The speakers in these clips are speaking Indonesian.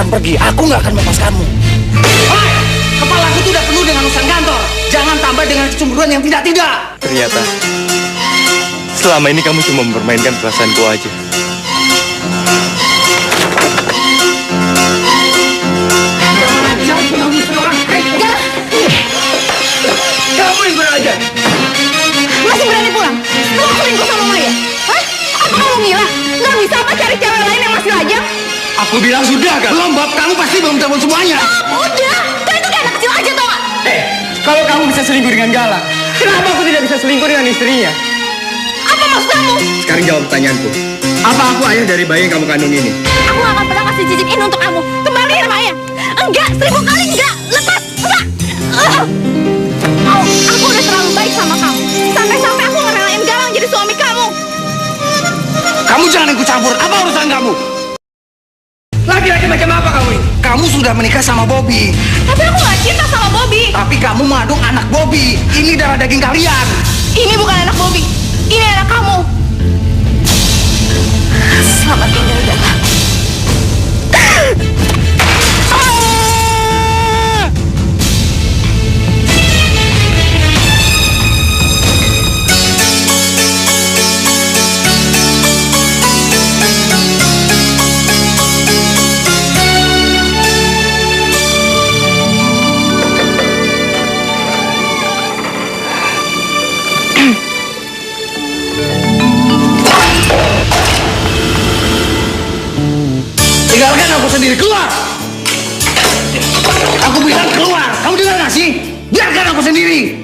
pergi, aku nggak akan melepas kamu. Hai, kepalaku tuh udah penuh dengan urusan kantor. Jangan tambah dengan kecemburuan yang tidak-tidak. Ternyata selama ini kamu cuma mempermainkan perasaanku aja. Kamu yang beraja. Masih berani pulang? Lu selingkuh sama Maya? Hah? Apa kamu gila? Nggak bisa apa cari cewek lain yang masih lajang? Aku bilang sudah kan? Belum, Bob. Kamu pasti belum telepon semuanya. Udah, kan itu kayak anak kecil aja tau gak? Kalau kamu bisa selingkuh dengan Galang, kenapa aku tidak bisa selingkuh dengan istrinya? Apa maksud kamu? Sekarang jawab pertanyaanku. Apa aku ayah dari bayi yang kamu kandung ini? Aku gak akan pernah kasih cincin ini untuk kamu. Kembaliin Maya. Enggak, 1000 kali enggak. Lepas, enggak. Aku udah terlalu baik sama kamu. Sampai-sampai aku ngerelain Galang jadi suami kamu. Kamu jangan ikut campur. Apa urusan kamu? Laki-laki macam apa kamu ini? Kamu sudah menikah sama Bobby. Tapi aku gak cinta sama Bobby. Tapi kamu mengandung anak Bobby. Ini darah daging kalian. Ini bukan anak Bobby. Ini anak kamu. Selamat tinggal, Galang. Tinggalkan aku sendiri, keluar! Aku bilang keluar! Kamu dengar gak sih? Biarkan aku sendiri!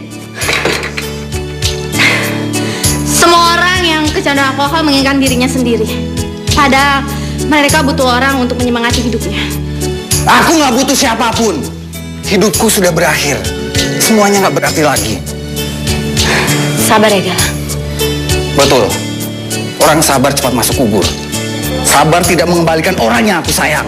Semua orang yang kecanduan alkohol menginginkan dirinya sendiri. Padahal mereka butuh orang untuk menyemangati hidupnya. Aku gak butuh siapapun. Hidupku sudah berakhir. Semuanya gak berarti lagi. Sabar ya, Galang. Betul. Orang sabar cepat masuk kubur. Sabar tidak mengembalikan orang yang aku sayang.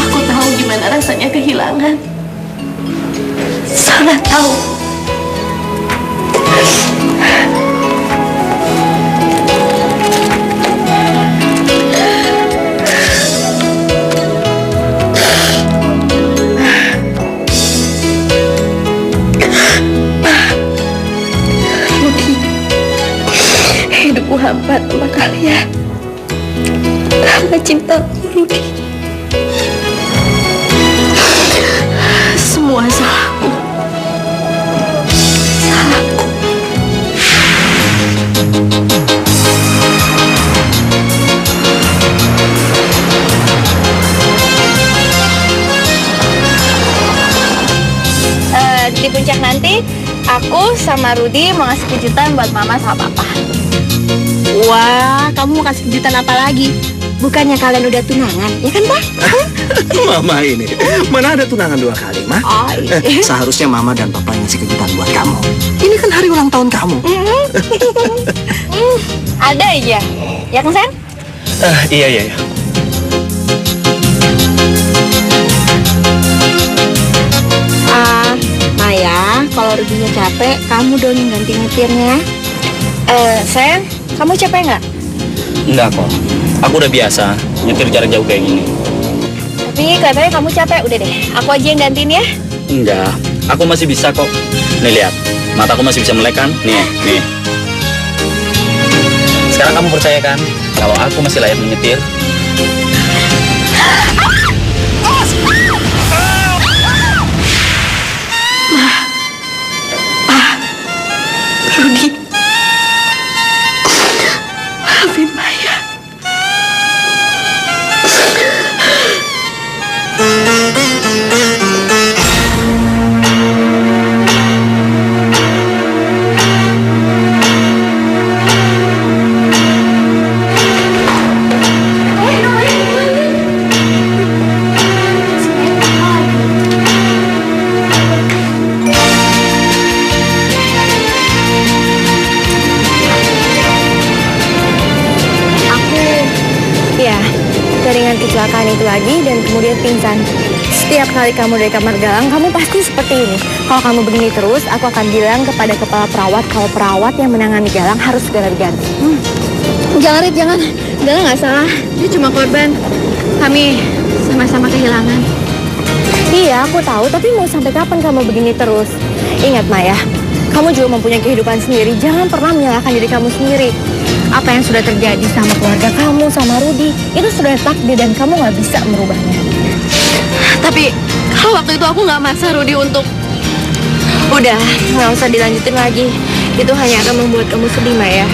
Aku tahu gimana rasanya kehilangan. Sangat tahu. Rudi, hidupku hampa sama kalian. Karena cintaku, Rudi. Semua salahku. Salahku. Di puncak nanti, aku sama Rudi mau ngasih kejutan buat Mama sama Papa. Wah, kamu mau kasih kejutan apa lagi? Bukannya kalian udah tunangan, ya kan, Pak? Mama ini, mana ada tunangan 2 kali, Ma? Oh, iya. Seharusnya Mama dan Papa yang ngasih kejutan buat kamu. Ini kan hari ulang tahun kamu. Ada aja, ya kan, Sen? Iya. Maya, kalau Rudinya capek, kamu dong yang ganti nyetirnya. Sen, kamu capek nggak? Enggak kok, aku udah biasa nyetir jarak jauh kayak gini. Tapi kelihatannya kamu capek, udah deh. Aku aja yang gantiin ya. Enggak, aku masih bisa kok. Nih lihat, mataku masih bisa melek kan? Nih. Sekarang kamu percaya kan kalau aku masih layak menyetir? Rudi, maafin Maya. kecelakaan itu lagi dan kemudian pingsan. Setiap kali kamu dari kamar Galang, kamu pasti seperti ini. Kalau kamu begini terus, aku akan bilang kepada kepala perawat kalau perawat yang menangani Galang harus segera diganti. Jangan, Rit, jangan. Galang nggak salah. Dia cuma korban. Kami sama-sama kehilangan. Iya, aku tahu. Tapi mau sampai kapan kamu begini terus? Ingat, Maya. Kamu juga mempunyai kehidupan sendiri. Jangan pernah menyalahkan diri kamu sendiri. Apa yang sudah terjadi sama keluarga kamu, sama Rudy, itu sudah takdir dan kamu nggak bisa merubahnya. Tapi waktu itu aku nggak maksa Rudy untuk... Udah, nggak usah dilanjutin lagi. Itu hanya akan membuat kamu sedih, Maya.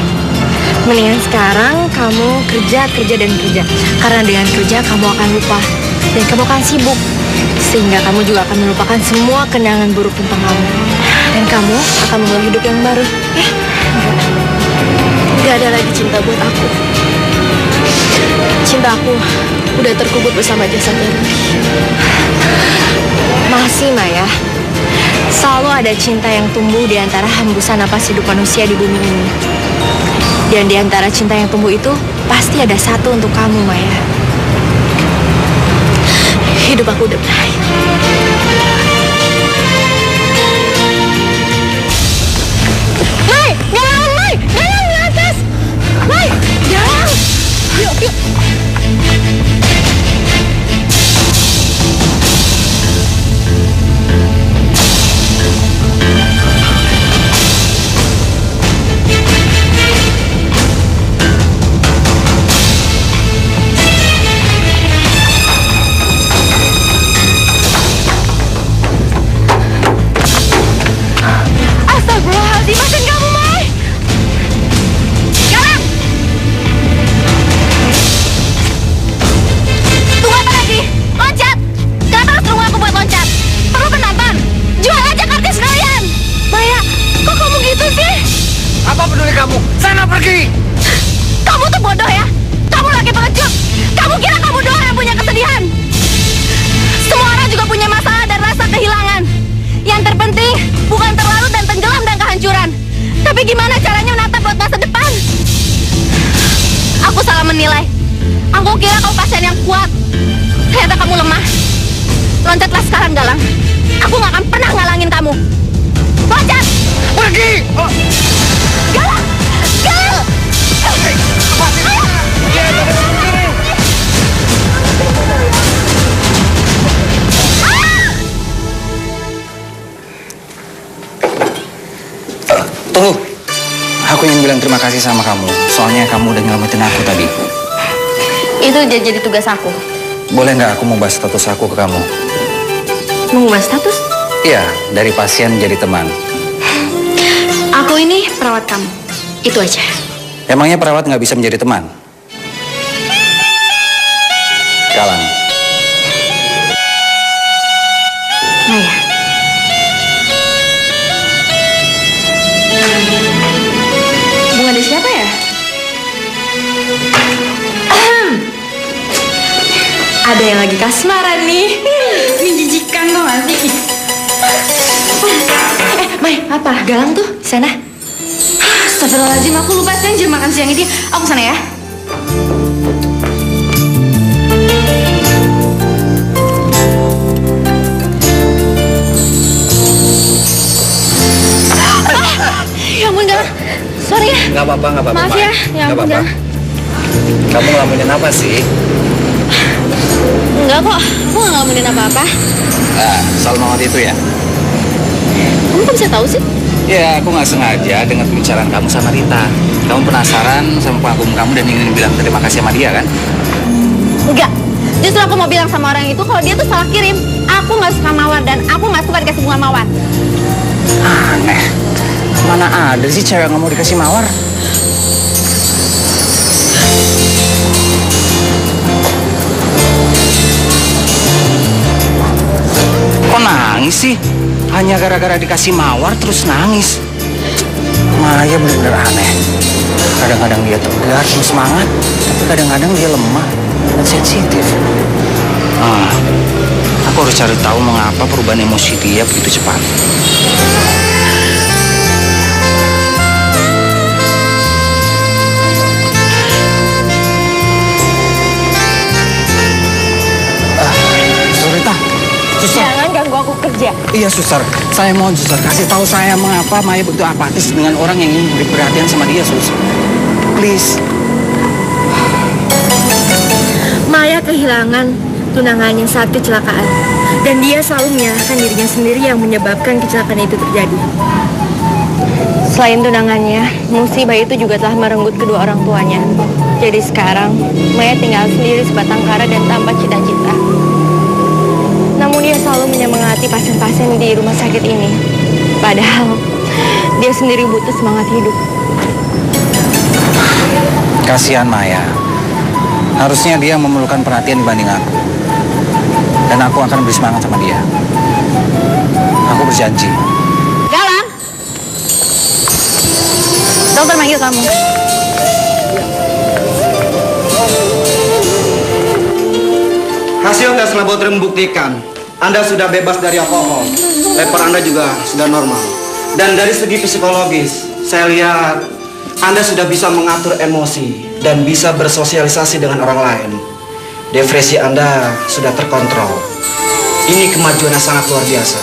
Mendingan sekarang kamu kerja dan kerja. Karena dengan kerja kamu akan lupa. Dan kamu akan sibuk. Sehingga kamu juga akan melupakan semua kenangan buruk tentang kamu. Dan kamu akan memulai hidup yang baru. Gak ada lagi cinta buat aku. Cinta aku udah terkubur bersama jasadnya Rudy. Masih, Maya. Selalu ada cinta yang tumbuh di antara hembusan napas hidup manusia di bumi ini. Dan di antara cinta yang tumbuh itu pasti ada satu untuk kamu, Maya. Hidup aku udah berakhir. Mai, Galang, Mai, Galang di atas. Mai, Galang. Yuk, yuk. Maafin kamu, Mai. Galang. Tunggu apa lagi? Loncat. Kenapa harus tunggu aku buat loncat? Perlu penonton. Jual aja kartis kalian. Maya, kok kamu gitu sih? Apa peduli kamu? Sana pergi. Kamu tuh bodoh ya. Kamu lagi pengecut. Kamu kira kamu doang yang punya kesedihan. Semua orang juga punya masalah dan rasa kehilangan. Yang terpenting bukan terlarut dan tenggelam dan kehancuran. Tapi gimana caranya menatap buat masa depan? Aku salah menilai. Aku kira kamu pasien yang kuat. Ternyata kamu lemah. Loncatlah sekarang, Galang. Aku gak akan pernah ngalangin kamu. Loncat! Pergi! Oh. Galang! Galang! Tunggu. Aku ingin bilang terima kasih sama kamu. Soalnya kamu udah nyelamatin aku tadi. Itu jadi tugas aku. Boleh nggak aku mau bahas status aku ke kamu? Mengubah status? Iya, dari pasien jadi teman. Aku ini perawat kamu. Itu aja. Emangnya perawat nggak bisa menjadi teman? Galang. Maya. Bunga dari siapa ya? Ada yang lagi kasmaran nih. Menjijikan kok gak sih? Mai, apa? Galang tuh di sana. Astagfirullahaladzim, aku lupa kan jam makan siang ini. Aku sana ya. Ya ampun, Galang. Sorry ya. Nggak apa-apa. Maaf ya. Ya ampun, Galang. Kamu ngelamunin apa sih? Enggak kok, aku nggak ngomongin apa-apa. Soal Mamat itu ya? Kamu kok bisa tahu sih? Ya, aku nggak sengaja dengar pembicaraan kamu sama Rita. Kamu penasaran sama pengagum kamu dan ingin bilang terima kasih sama dia kan? Enggak. Justru aku mau bilang sama orang itu kalau dia tuh salah kirim. Aku nggak suka mawar dan aku nggak suka dikasih bunga mawar. Aneh. Mana ada sih cewek yang nggak mau dikasih mawar? Kok nangis sih? Hanya gara-gara dikasih mawar terus nangis. Maya bener-bener aneh. Kadang-kadang dia tegar dan semangat, tapi kadang-kadang dia lemah dan sensitif. Aku harus cari tahu mengapa perubahan emosi dia begitu cepat. Iya, Suster. Saya mohon, Suster. Kasih tahu saya mengapa Maya begitu apatis dengan orang yang ingin beri perhatian sama dia, Sus. Please. Maya kehilangan tunangannya saat kecelakaan. Dan dia selalu menyalahkan dirinya sendiri yang menyebabkan kecelakaan itu terjadi. Selain tunangannya, musibah itu juga telah merenggut kedua orang tuanya. Jadi sekarang, Maya tinggal sendiri sebatang kara dan tanpa cita-cita. Namun dia selalu menyemangati pasien-pasien di rumah sakit ini. Padahal, dia sendiri butuh semangat hidup. Kasihan Maya. Harusnya dia memerlukan perhatian dibanding aku. Dan aku akan beri semangat sama dia. Aku berjanji. Galang! Dokter manggil kamu. Hasil tes laboratorium membuktikan Anda sudah bebas dari alkohol. Leper Anda juga sudah normal. Dan dari segi psikologis, saya lihat Anda sudah bisa mengatur emosi dan bisa bersosialisasi dengan orang lain. Depresi Anda sudah terkontrol. Ini kemajuan yang sangat luar biasa.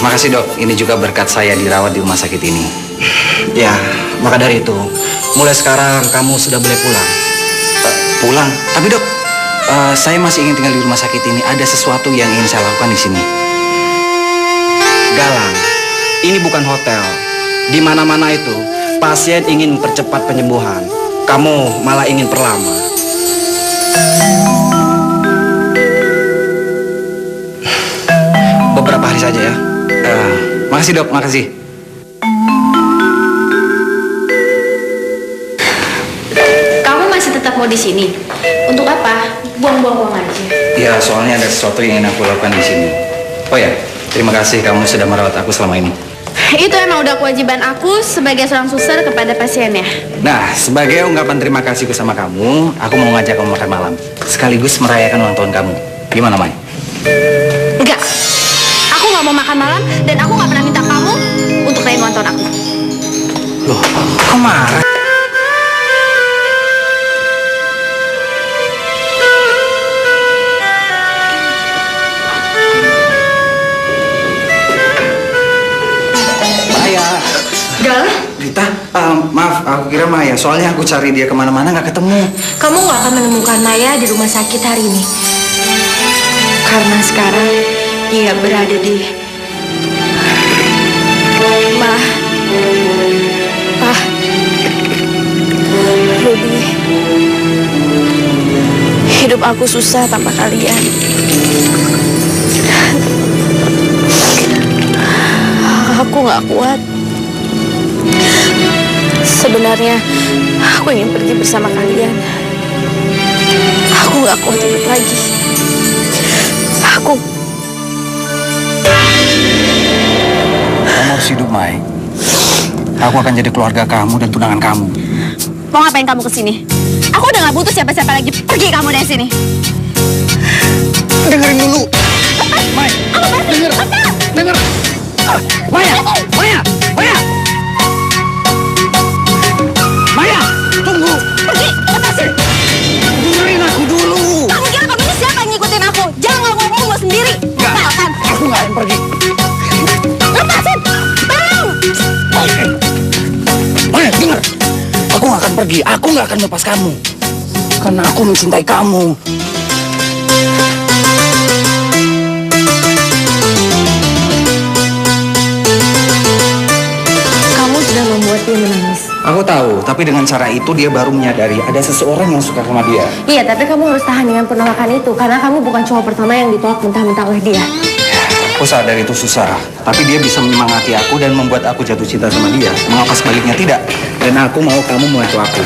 Makasih dok, ini juga berkat saya dirawat di rumah sakit ini. Ya, maka dari itu, mulai sekarang kamu sudah boleh pulang. Pulang? Tapi dok, saya masih ingin tinggal di rumah sakit ini. Ada sesuatu yang ingin saya lakukan di sini. Galang, ini bukan hotel. Di mana-mana itu, pasien ingin mempercepat penyembuhan. Kamu malah ingin perlama. Beberapa hari saja ya. Makasih dok, makasih. Kamu masih tetap mau di sini? Untuk apa? Buang-buang uang aja. Ya, soalnya ada sesuatu yang ingin aku lakukan di sini. Oh ya, terima kasih kamu sudah merawat aku selama ini. Itu emang udah kewajiban aku sebagai seorang suster kepada pasiennya. Nah, sebagai ungkapan terima kasihku sama kamu, aku mau ngajak kamu makan malam. Sekaligus merayakan ulang tahun kamu. Gimana, Mai? Enggak. Aku nggak mau makan malam dan aku nggak pernah minta kamu untuk rayain ulang tahun aku. Loh, kok marah? Rita, maaf, aku kira Maya. Soalnya aku cari dia kemana-mana nggak ketemu. Kamu nggak akan menemukan Maya di rumah sakit hari ini. Karena sekarang dia berada di... Pak, Rudy, hidup aku susah tanpa kalian. Aku nggak kuat. Sebenarnya aku ingin pergi bersama kalian. Aku nggak kuat hidup lagi. Kamu harus hidup, Mai. Aku akan jadi keluarga kamu dan tunangan kamu. Mau ngapain kamu kesini? Aku udah nggak butuh siapa-siapa lagi. Pergi kamu dari sini. Dengerin dulu. Mai, denger. Maya, Maya, Maya. Maya, tunggu. Pergi, lepasin. Dengerin aku dulu. Kamu kira kamu ini siapa yang ngikutin aku? Jangan ngomong lo sendiri. Enggak, aku nggak akan pergi. Lepasin, tolong. Maya, dengar. Aku nggak akan pergi. Aku nggak akan lepas kamu. Karena aku mencintai kamu. Kamu sudah membuat dia menangis. Aku tahu, tapi dengan cara itu dia baru menyadari ada seseorang yang suka sama dia. Iya, tapi kamu harus tahan dengan penolakan itu. Karena kamu bukan cowok pertama yang ditolak mentah-mentah oleh dia. Aku sadar itu susah, tapi dia bisa menyemangati aku dan membuat aku jatuh cinta sama dia. Mengapa sebaliknya tidak? Dan aku mau kamu membantu aku.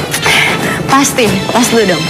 Pasti, pas dulu dong.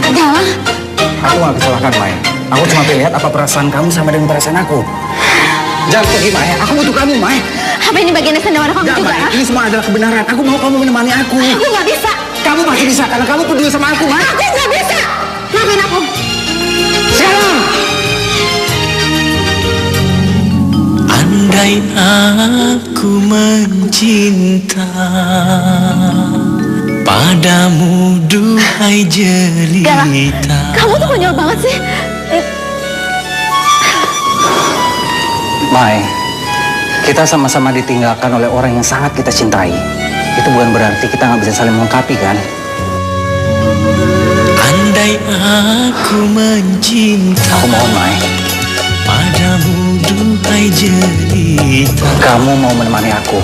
Galang, Aku gak kecelakaan, Mai. Aku cuma pengen lihat apa perasaan kamu sama dengan perasaan aku. Jangan pergi, Mai. Aku butuh kamu, Mai. apa ini bagian sendawan kamu Enggak, juga? Mai. Ini semua adalah kebenaran. Aku mau kamu menemani aku. Aku nggak bisa. Kamu pasti bisa karena kamu peduli sama aku, Mai. Aku nggak bisa. Maafin aku. Sekarang! Andai aku mencinta padamu, duhai jelita. Kamu tuh konyol banget sih. Mai, kita sama-sama ditinggalkan oleh orang yang sangat kita cintai. Itu bukan berarti kita nggak bisa saling melengkapi, kan? Andai aku mencinta Aku mohon, Mai. padamu, duhai jelita. Kamu mau menemani aku.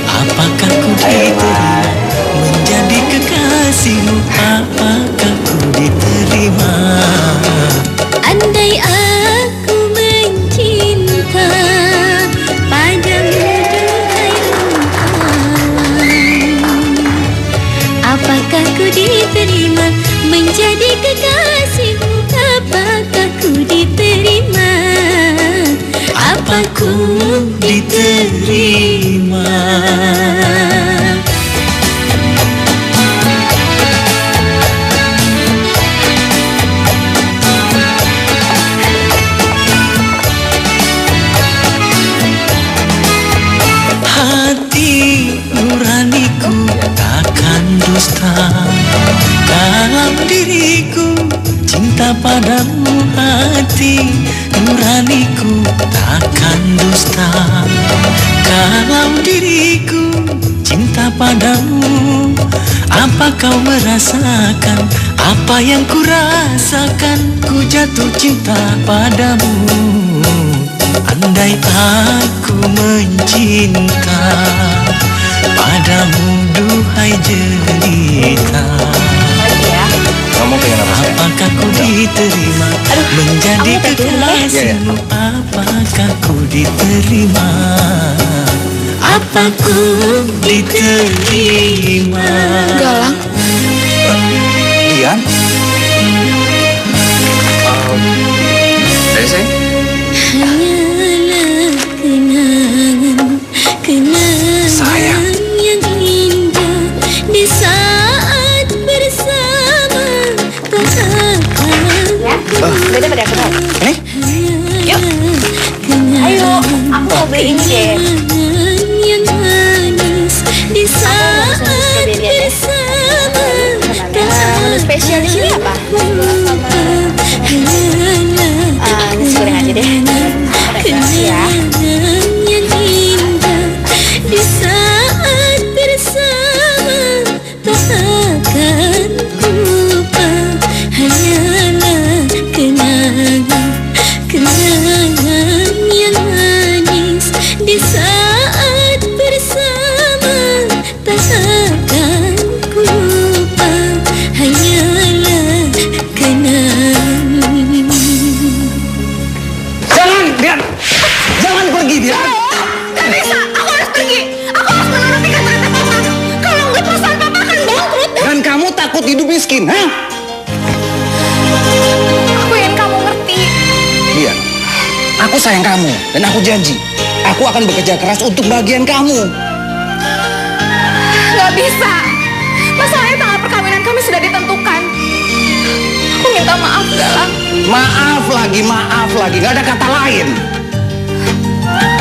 Apakah ku diterima menjadi kekasihmu? Apakah ku diterima? Andai aku mencinta padamu, duhai rupawan, apakah ku diterima menjadi kekasihmu? Apakah ku diterima? Apa ku diterima? Hati nuraniku takkan dusta dalam diriku, cinta padamu. Hati nuraniku takkan dusta kalau diriku cinta padamu. Apa kau merasakan apa yang ku rasakan? Ku jatuh cinta padamu. Andai aku mencinta padamu, duhai jelita. Kamu pengen apa, sayang? Apakah ku diterima menjadi kekasihmu? Apakah ku diterima? Apa ku diterima? Galang, Dian? Dari saya? Hanyalah kenangan Sayang. yang indah di saat bersama. beda pada aku. Ini? Yuk. Ayo, aku mau beli ini deh. Yang manis di saat bersama. Menu spesial di sini apa? Nasi goreng aja deh. Makasih ya. Yang indah di saat bersama, takkan ku lupa. Hanyalah kenangan yang manis di saat bersama, takkan ku lupa. Hanyalah kenangan. Jangan, Dian! Jangan pergi, Dian! Gak bisa, aku harus pergi. Aku harus menuruti kata-kata papa. Kalau nggak perusahaan papa akan bangkrut. Dan kamu takut hidup miskin, ha? Aku ingin kamu ngerti. Dian, aku sayang kamu dan aku janji aku akan bekerja keras untuk bagian kamu. Gak bisa. Masalahnya tanggal perkawinan kami sudah ditentukan. Aku minta maaf, Galang. Maaf lagi, gak ada kata lain.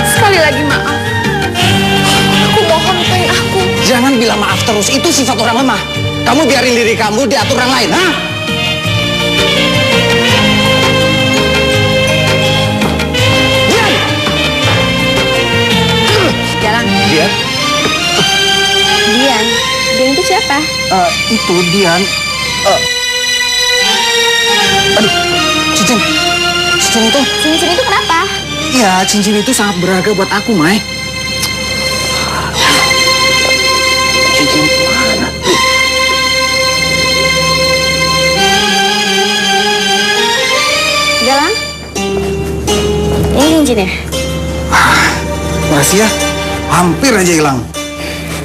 Sekali lagi maaf. Aku mohon lupain aku. Jangan bilang maaf terus, itu sifat orang lemah. Kamu biarin diri kamu diatur orang lain, ha? Dian! Galang. Dian? Dian. Dian itu siapa? Itu Dian. Aduh, cincin itu. Cincin itu kenapa? Ya, cincin itu sangat berharga buat aku, Mai. Cincin itu mana? Galang. Ini cincinnya. Makasih ya, hampir aja hilang.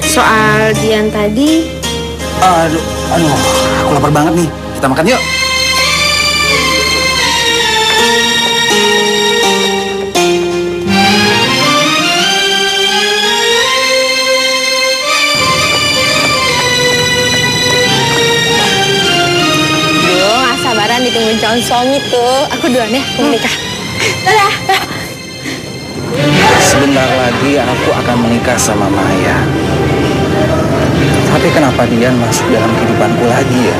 Soal Dian tadi, Aduh, aku Aku lapar banget nih. Kita makan yuk. Duh, gak sabaran ditungguin calon suami tuh. Aku duluan ya, mau menikah. Dadah. Sebentar lagi aku akan menikah sama Maya. Tapi kenapa dia masuk dalam kehidupanku lagi ya?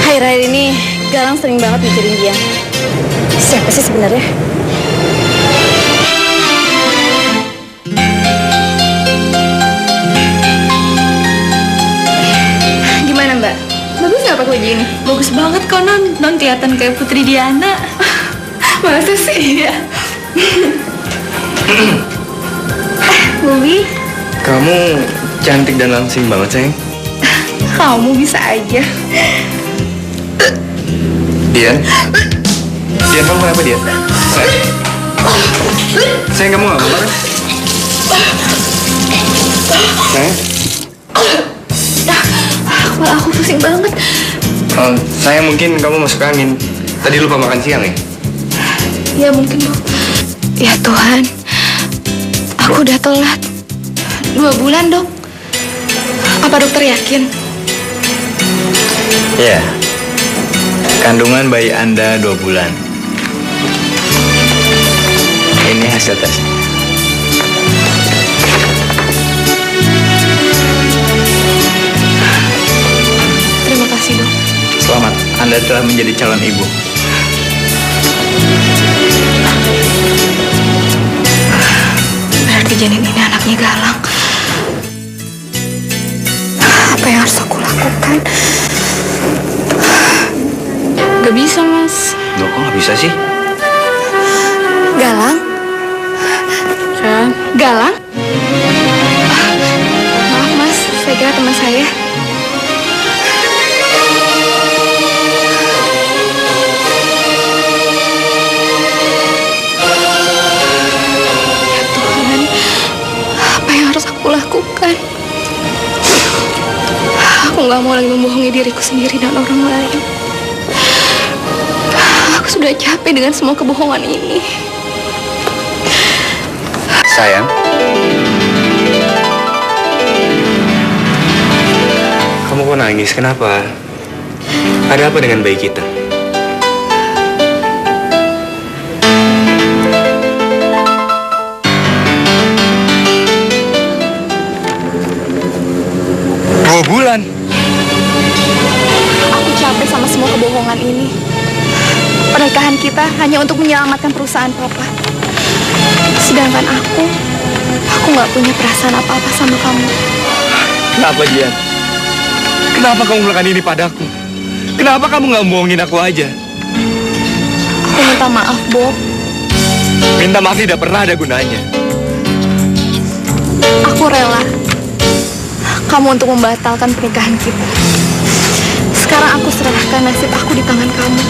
Akhir-akhir ini Galang sering banget mikirin dia. Siapa sih sebenarnya? Gimana Mbak? Bagus nggak pakai baju ini? Bagus banget kok non kelihatan kayak Putri Diana. Masa sih? Iya. Bubi, Kamu cantik dan langsing banget, sayang. kamu bisa aja. Dian? Dian, kamu kenapa, Dian? Sayang, kamu nggak apa-apa kan? Sayang? Kepala aku pusing banget. Sayang, mungkin kamu masuk angin. Tadi lupa makan siang ya? Ya mungkin dok. Ya Tuhan, aku udah telat 2 bulan dok. Apa dokter yakin? Iya. Kandungan bayi Anda 2 bulan. Ini hasil tesnya. Terima kasih dok. Selamat, Anda telah menjadi calon ibu. Berarti janin ini anaknya Galang. Apa yang harus aku lakukan? Gak bisa mas. Loh, kok nggak bisa sih? Galang? Galang? Maaf mas, saya kira teman saya. Ya Tuhan, apa yang harus aku lakukan? Aku nggak mau lagi membohongi diriku sendiri dan orang lain. Aku sudah capek dengan semua kebohongan ini. Sayang. Kamu kok nangis? Kenapa? Ada apa dengan bayi kita? Dua bulan? Aku capek sama semua kebohongan ini. Pernikahan kita hanya untuk menyelamatkan perusahaan papa. Sedangkan aku nggak punya perasaan apa-apa sama kamu. Kenapa, Dian? Kenapa kamu melakukan ini padaku? Kenapa kamu nggak bohongin aku aja? Aku minta maaf, Bob. Minta maaf tidak pernah ada gunanya. Aku rela kamu untuk membatalkan pernikahan kita. Sekarang aku serahkan nasib aku di tangan kamu.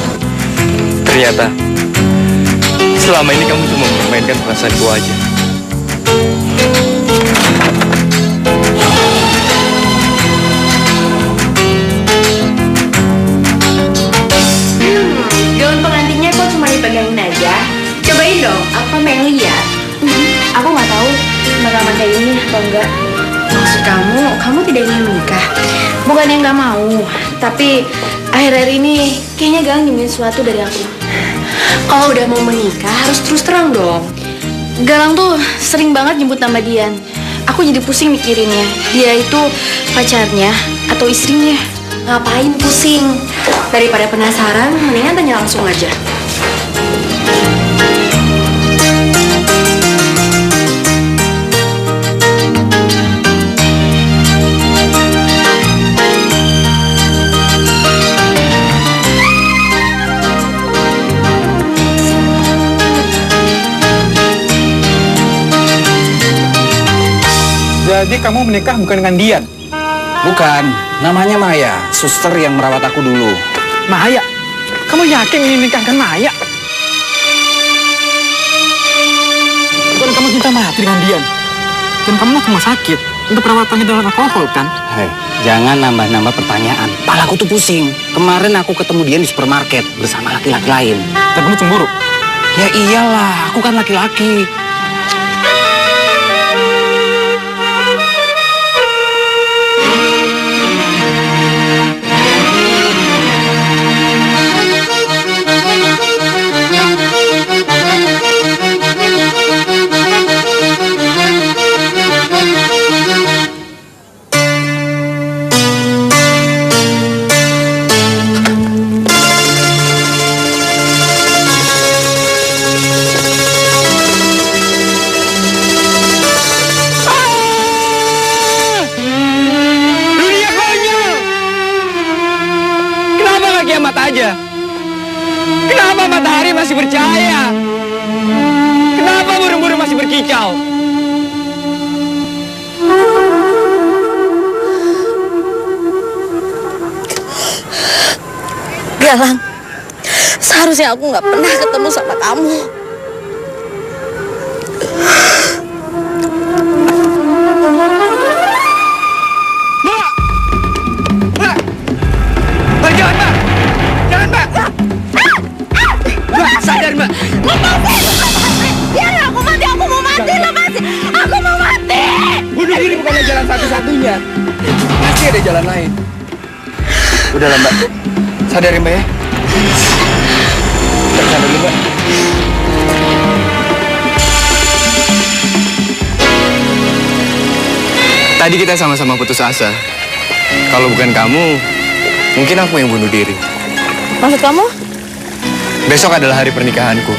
Ternyata selama ini kamu cuma memainkan perasaanku aja. Gaun pengantinnya kok cuma dipegangin aja. Cobain dong, aku pengen lihat. Aku nggak tahu rekaman kayak ini atau enggak. Maksud kamu tidak ingin menikah? Bukan yang nggak mau, tapi akhir-akhir ini kayaknya Galang nyembunyiin sesuatu dari aku. Kalau udah mau menikah harus terus terang dong. Galang tuh sering banget nyebut nama Dian. Aku jadi pusing mikirinnya. Dia itu pacarnya atau istrinya. Ngapain pusing? Daripada penasaran, mendingan tanya langsung aja. Jadi kamu menikah bukan dengan Dian? Bukan, namanya Maya, suster yang merawat aku dulu. Maya? Kamu yakin ingin menikahkan Maya? Bukan kamu cinta mati dengan Dian? Dan kamu cuma sakit untuk perawatan hidrogen alkohol kan? Hei, jangan nambah-nambah pertanyaan. Palaku tuh pusing. Kemarin aku ketemu dia di supermarket bersama laki-laki lain. Dan kamu cemburu? Ya iyalah, aku kan laki-laki. Kenapa matahari masih bercahaya? Kenapa burung-burung masih berkicau? Galang, seharusnya aku nggak pernah ketemu sama kamu. Mbak, jangan, Mbak! Jangan, Mbak! Mbak, sadar, Mbak! Lepasin! Biar aku mati, aku mau mati, lepasin! Aku mau mati! Bunuh diri bukanlah jalan satu-satunya. Pasti ada jalan lain. Udahlah, Mbak. Sadarin, Mbak ya. Kita kesana dulu, Mbak. Tadi kita sama-sama putus asa. Kalau bukan kamu, mungkin aku yang bunuh diri. Maksud kamu? Besok adalah hari pernikahanku.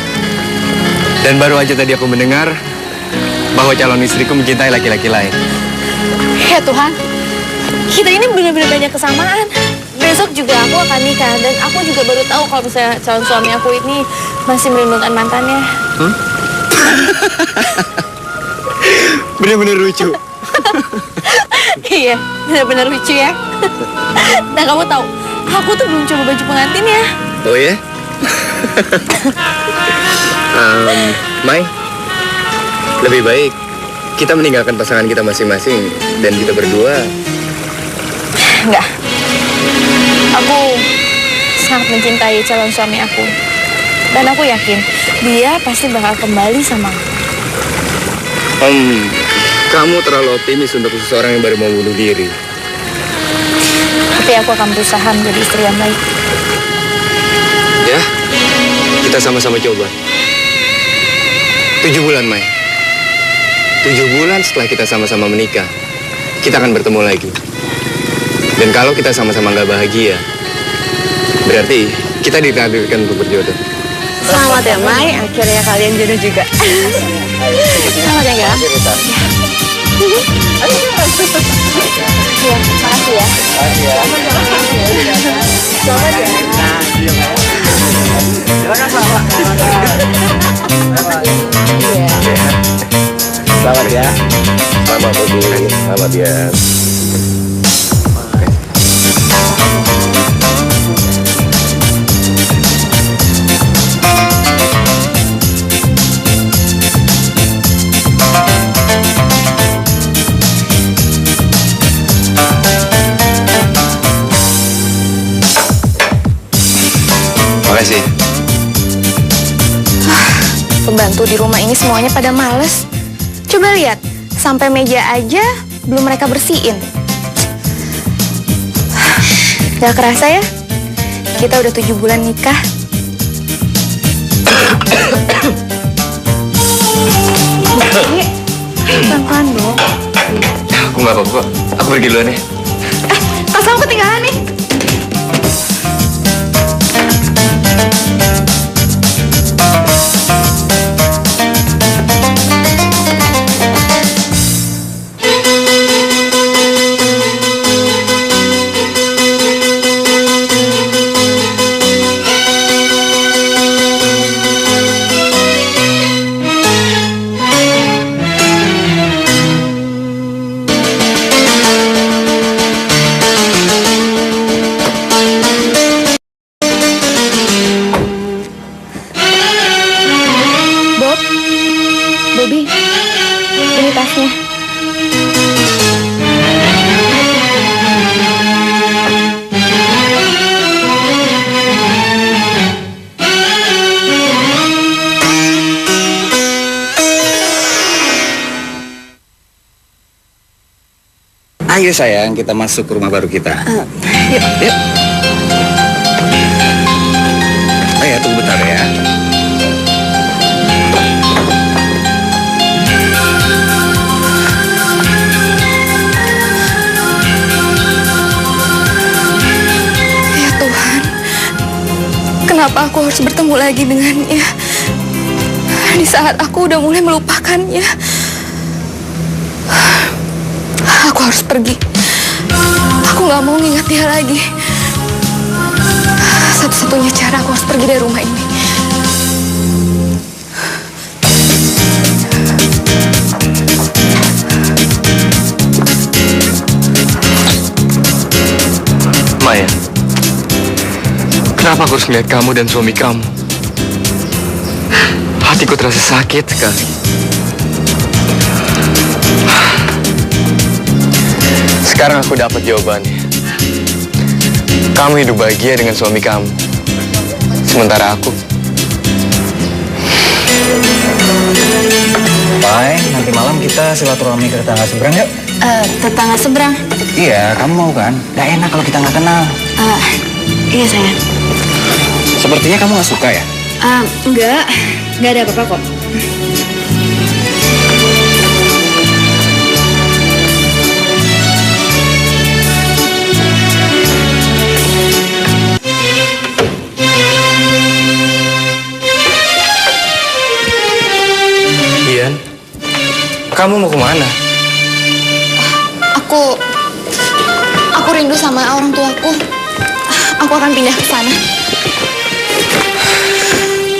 Dan baru aja tadi aku mendengar bahwa calon istriku mencintai laki-laki lain. Ya Tuhan, kita ini benar-benar banyak kesamaan. Besok juga aku akan nikah dan aku juga baru tahu kalau misalnya calon suami aku ini masih merindukan mantannya. Bener-bener lucu. Iya, benar-benar lucu ya. Nah kamu tahu, aku tuh belum coba baju pengantin ya. Oh ya? Mai, lebih baik kita meninggalkan pasangan kita masing-masing dan kita berdua. Enggak. Aku sangat mencintai calon suami aku. Dan aku yakin dia pasti bakal kembali sama aku. Kamu terlalu optimis untuk seseorang yang baru mau bunuh diri. Tapi aku akan berusaha menjadi istri yang baik. Ya, kita sama-sama coba. 7 bulan, Mai. 7 bulan setelah kita sama-sama menikah, kita akan bertemu lagi. Dan kalau kita sama-sama nggak bahagia, berarti kita ditakdirkan untuk berjodoh. Selamat ya, Mai. Akhirnya kalian jodoh juga. Selamat ya, Galang. Iya, makasih ya. Selamat ya. Selamat ya. Selamat Budi. Selamat ya. Makasih. Pembantu di rumah ini semuanya pada males. Coba lihat, sampai meja aja belum mereka bersihin. Gak kerasa ya, kita udah 7 bulan nikah. Pelan-pelan dong. Aku nggak apa-apa kok. Aku pergi duluan ya. Tas kamu ketinggalan nih. Ayo sayang, kita masuk ke rumah baru kita. Yuk. Yuk. Ayo, tunggu bentar ya. Ya Tuhan, kenapa aku harus bertemu lagi dengannya? Di saat aku udah mulai melupakannya. Aku harus pergi. Aku gak mau ngingat dia lagi. Satu-satunya cara aku harus pergi dari rumah ini. Maya, kenapa aku harus melihat kamu dan suami kamu? Hatiku terasa sakit sekali. Sekarang aku dapat jawabannya. Kamu hidup bahagia dengan suami kamu. Sementara aku... Pai, nanti malam kita silaturahmi ke tetangga seberang yuk. Tetangga seberang? Iya, kamu mau kan? Gak enak kalau kita nggak kenal. Iya sayang. Sepertinya kamu nggak suka ya? Enggak ada apa-apa kok. Ian, kamu mau kemana? Aku rindu sama orang tuaku. Aku akan pindah ke sana.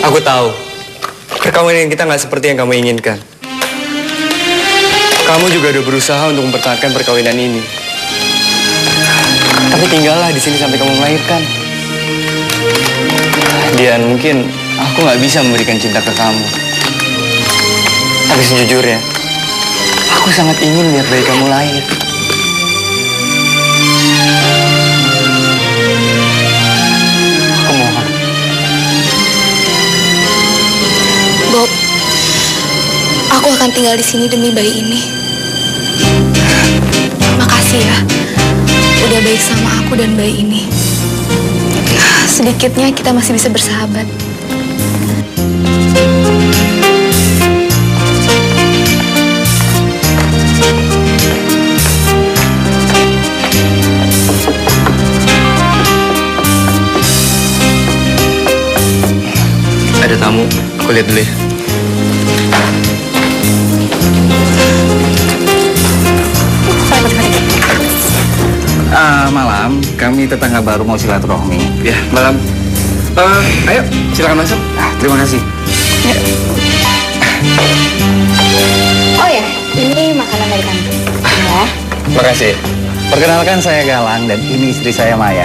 Aku tahu, perkawinan kita nggak seperti yang kamu inginkan. Kamu juga udah berusaha untuk mempertahankan perkawinan ini. Tapi tinggallah di sini sampai kamu melahirkan. Dian, mungkin aku nggak bisa memberikan cinta ke kamu. Tapi sejujurnya, aku sangat ingin lihat bayi kamu lahir. Aku mohon. Bob, aku akan tinggal di sini demi bayi ini. Makasih ya, udah baik sama aku dan bayi ini. Sedikitnya kita masih bisa bersahabat. Ada tamu, aku lihat dulu ya. Malam, kami tetangga baru mau silaturahmi. Ya, malam. Ayo, silakan masuk. Terima kasih. Oh ya, ini makanan dari kamu. Ya. Makasih. Perkenalkan, saya Galang dan ini istri saya Maya.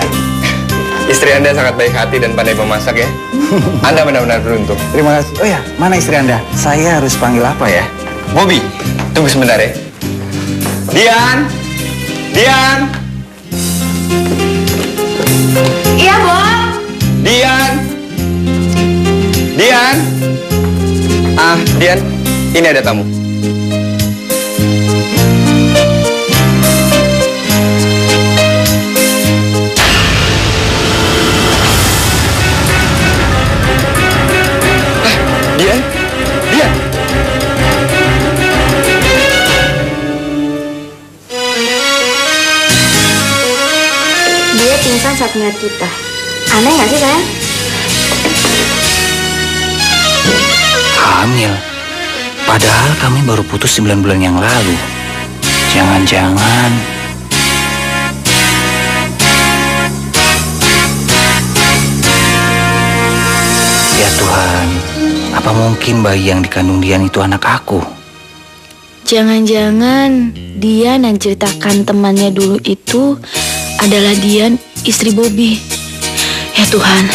Istri Anda sangat baik hati dan pandai memasak ya. Anda benar-benar beruntung. Terima kasih. Oh ya, mana istri Anda? Saya harus panggil apa ya? Bobby, tunggu sebentar ya. Dian! Dian! Iya, Bob. Dian! Dian! Dian, ini ada tamu. Dian? Dian? Dia pingsan saat melihat kita. Aneh nggak sih, sayang? Hamil. Padahal kami baru putus 9 bulan yang lalu. Jangan-jangan... Ya Tuhan, apa mungkin bayi yang dikandung Dian itu anak aku? Jangan-jangan Dian yang ceritakan temannya dulu itu adalah Dian, istri Bobby. Ya Tuhan.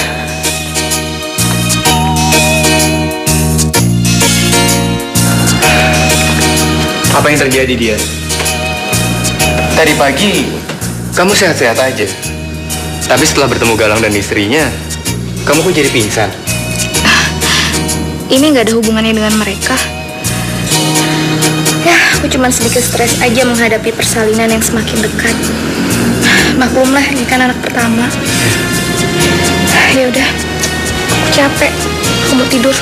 Apa yang terjadi, Dian? Tadi pagi, kamu sehat-sehat aja. Tapi setelah bertemu Galang dan istrinya, kamu kok jadi pingsan? Ini nggak ada hubungannya dengan mereka. Ya, Aku cuma sedikit stres aja menghadapi persalinan yang semakin dekat. Maklumlah, ini kan anak pertama. Ya udah, aku capek. Aku mau tidur.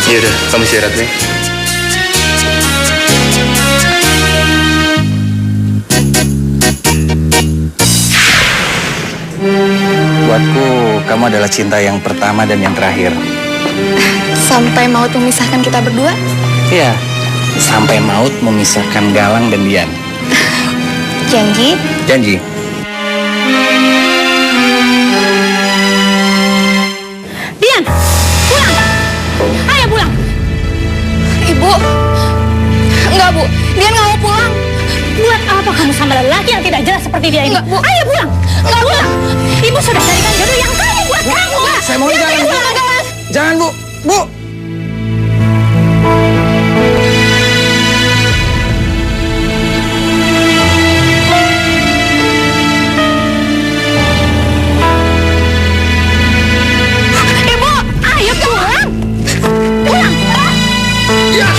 Ya udah, kamu istirahat ya. Buatku, kamu adalah cinta yang pertama dan yang terakhir. Sampai maut memisahkan kita berdua? Iya, sampai maut memisahkan Galang dan Dian. Janji? Janji. Dian, pulang! Ayo pulang! Ibu, enggak Bu, Dian nggak mau pulang. Buat apa kamu sama lelaki yang tidak jelas seperti dia ini? Enggak, Bu. Ayo pulang! Enggak pulang! Ibu sudah carikan jodoh yang kamu buat kamu. Saya mau jalan, Bu. Jangan, Bu. Bu. Ibu, ayo pulang! Pulang! Ya.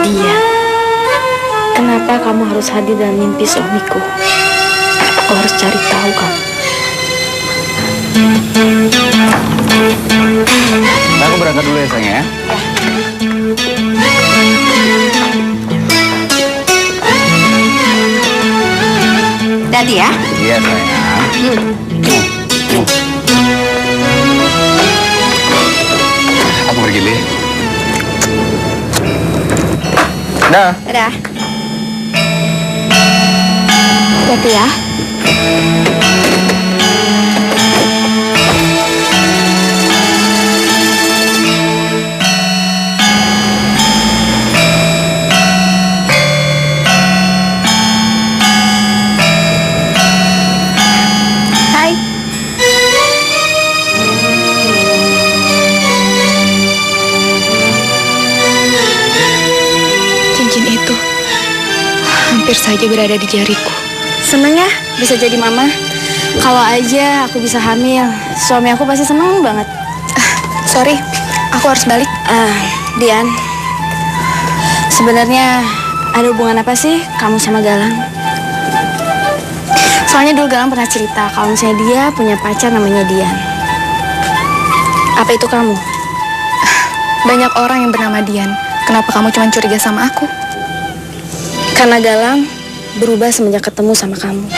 Dia, kenapa kamu harus hadir dalam mimpi suamiku? Aku harus cari tahu kamu. Nah, aku berangkat dulu ya, sayang ya. Dadi ya. Iya, sayang. Aku pergi dulu ya. Dah. Dadah. Hati ya. Hai. Cincin itu hampir saja berada di jariku. Seneng ya bisa jadi mama. Kalau aja aku bisa hamil, suami aku pasti seneng banget. Sorry, aku harus balik. Dian, sebenarnya ada hubungan apa sih kamu sama Galang? Soalnya dulu Galang pernah cerita kalau misalnya dia punya pacar namanya Dian. Apa itu kamu? Banyak orang yang bernama Dian. Kenapa kamu cuma curiga sama aku? Karena Galang berubah semenjak ketemu sama kamu.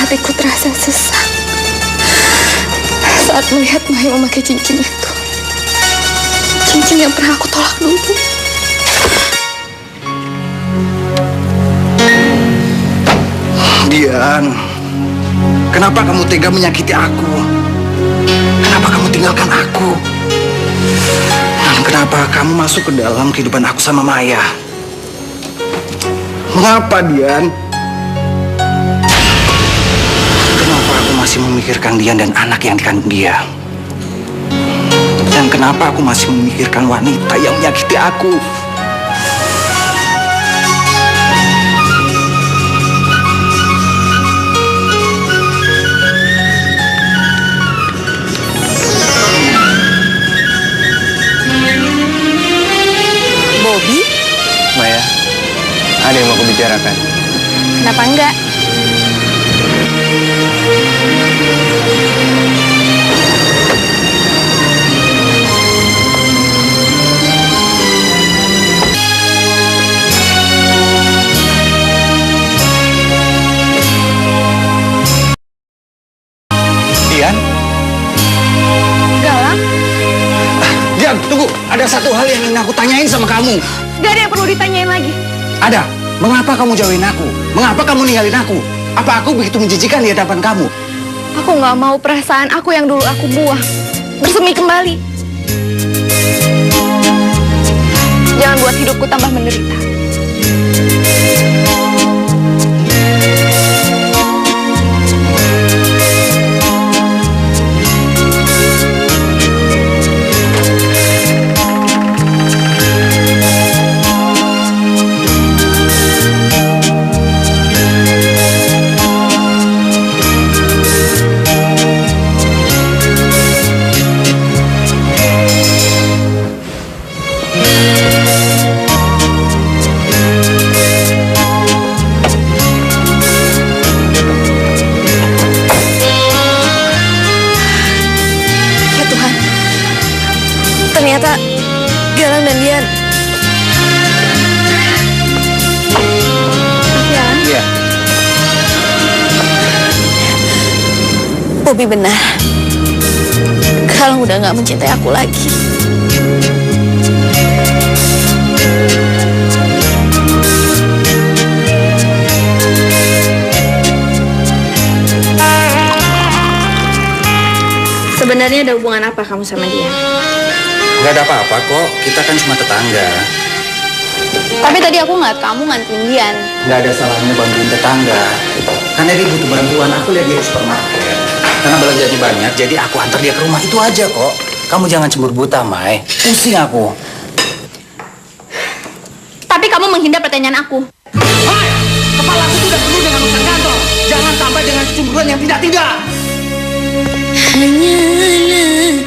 Hatiku terasa sesak saat melihat Maya memakai cincin itu. Cincin yang pernah aku tolak dulu. Dian, kenapa kamu tega menyakiti aku? Kenapa kamu tinggalkan aku? Dan kenapa kamu masuk ke dalam kehidupan aku sama Maya? Mengapa, Dian? Kenapa aku masih memikirkan Dian dan anak yang dikandung dia? Dan kenapa aku masih memikirkan wanita yang menyakiti aku? Bobby? Maya, ada yang mau aku bicarakan. Kenapa enggak? Dian? Galang? Dian, tunggu. Ada satu hal yang ingin aku tanyain sama kamu. Gak ada yang perlu ditanyain lagi. Ada. Mengapa kamu jauhin aku? Mengapa kamu ninggalin aku? Apa aku begitu menjijikan di hadapan kamu? Aku nggak mau perasaan aku yang dulu aku buang bersemi kembali. Jangan buat hidupku tambah menderita. Ternyata Galang dan Dian. Iya. Bobby benar. Galang udah gak mencintai aku lagi. Sebenarnya ada hubungan apa kamu sama dia? Gak ada apa-apa kok, kita kan cuma tetangga. Tapi tadi aku ngeliat kamu nganterin Dian. Gak ada salahnya bantuin tetangga. Karena dia butuh bantuan, aku lihat dia di supermarket. Karena belanjanya banyak, jadi aku antar dia ke rumah, itu aja kok. Kamu jangan cemburu buta, Mai. Pusing aku. Tapi kamu menghindar pertanyaan aku. Hai, kepala aku sudah penuh dengan urusan kantor. Jangan tambah dengan kecemburuan yang tidak-tidak. Hanyalah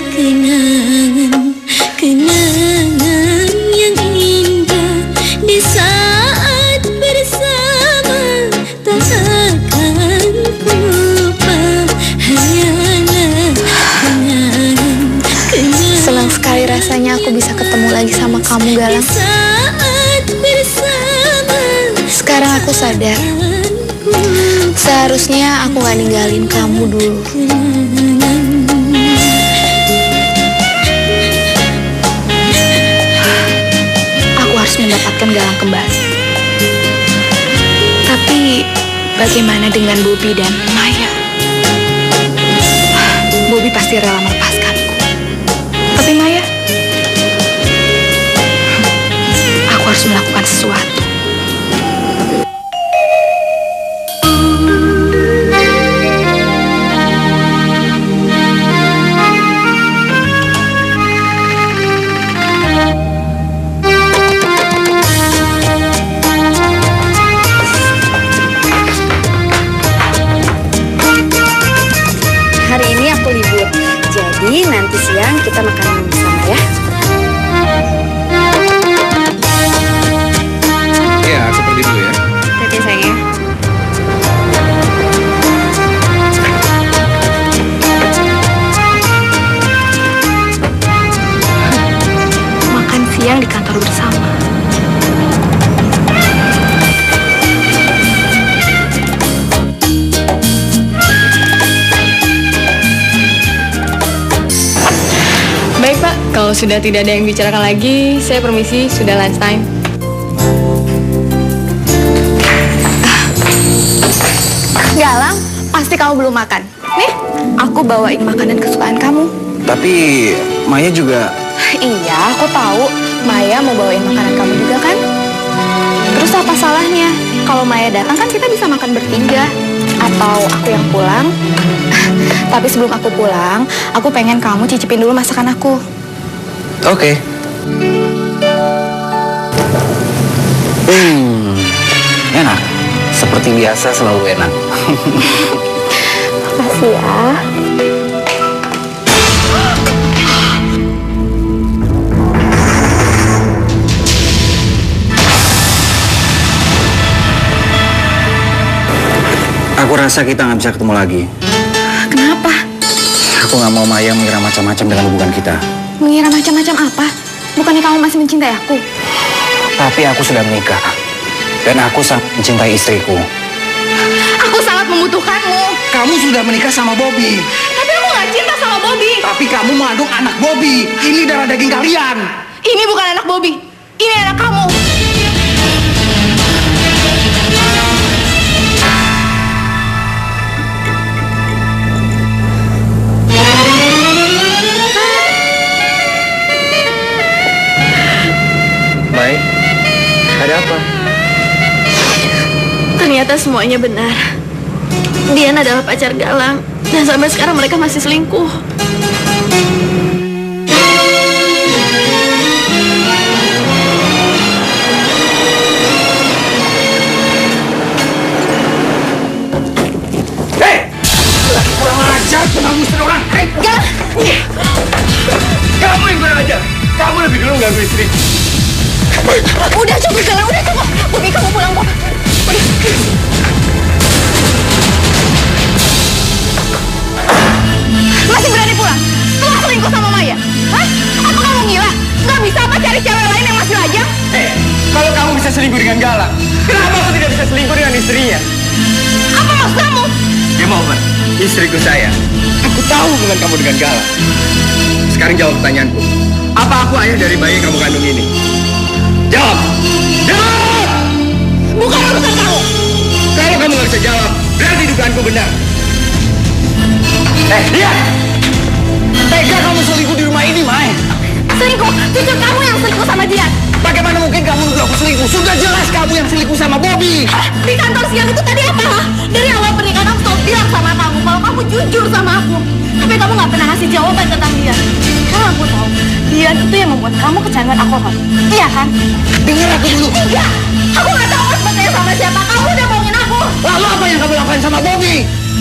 kenangan yang indah di saat bersama, tak akan ku lupa. Hanyalah kenangan Senang sekali rasanya aku bisa ketemu lagi sama kamu, Galang. saat bersama. Sekarang aku sadar, seharusnya aku gak ninggalin kamu dulu. Aku harus mendapatkan Galang kembali. Tapi bagaimana dengan Bobby dan Maya? Bobby pasti rela melepaskanku. Tapi Maya, aku harus melakukan sesuatu. Hari ini aku libur, jadi nanti siang kita makan bersama ya. Ya, aku pergi dulu ya. Tete sayang. Makan siang di kantor bersama. Baik Pak, kalau sudah tidak ada yang bicarakan lagi, saya permisi, sudah lunch time. Galang, pasti kamu belum makan. Nih, aku bawain makanan kesukaan kamu. Tapi Maya juga... Iya, aku tahu. Maya mau bawain makanan kamu juga kan? Terus apa salahnya? Kalau Maya datang kan kita bisa makan bertiga. Atau aku yang pulang. Tapi sebelum aku pulang, aku pengen kamu cicipin dulu masakan aku. Oke. Enak. Seperti biasa selalu enak. Makasih ya. Aku rasa kita nggak bisa ketemu lagi. Kenapa? Aku nggak mau Maya mengira macam-macam dengan hubungan kita. Mengira macam-macam apa? Bukannya kamu masih mencintai aku? Tapi aku sudah menikah. Dan aku sangat mencintai istriku. Aku sangat membutuhkanmu. Kamu sudah menikah sama Bobby. Tapi aku gak cinta sama Bobby. Tapi kamu mengandung anak Bobby. Ini darah daging kalian. Ini bukan anak Bobby. Ini anak kamu. ternyata semuanya benar. Dian adalah pacar Galang. Dan sampai sekarang mereka masih selingkuh. Kamu istri orang. Galang! Kamu yang kurang ajar. Kamu lebih dulu ganggu istri. Udah cukup Galang, udah cukup. Bobi, kamu pulang, Bob. Udah. Masih berani pulang? Setelah selingkuh sama Maya? Hah? Apa kamu gila? Gak bisa apa cari cewek lain yang masih lajang? Kalau kamu bisa selingkuh dengan Galang, kenapa aku tidak bisa selingkuh dengan istrinya? Apa maksud kamu? Game over. Istriku saya. Aku tahu hubungan kamu dengan Galang. Sekarang jawab pertanyaanku. Apa aku ayah dari bayi yang kamu kandung ini? Jawab! Jawab! Bukan urusan kamu! Kalau kamu nggak bisa jawab, berarti dugaanku benar. Lihat! Tega kamu selingkuh di rumah ini, Mai. Selingkuh? Justru kamu yang selingkuh sama dia. Bagaimana mungkin kamu nuduh aku selingkuh? Sudah jelas kamu yang selingkuh sama Bobby. Di kantor siang itu tadi apa? Dari awal pernikahan aku selalu bilang sama kamu kalau kamu jujur sama aku. Tapi kamu nggak pernah ngasih jawaban tentang dia. Karena aku tahu dia itu yang membuat kamu kecanduan alkohol. Iya kan? Dengar aku dulu. Enggak! Aku nggak tahu harus bertanya sama siapa. Kamu udah bohongin aku. Lalu apa yang kamu lakukan sama Bobby?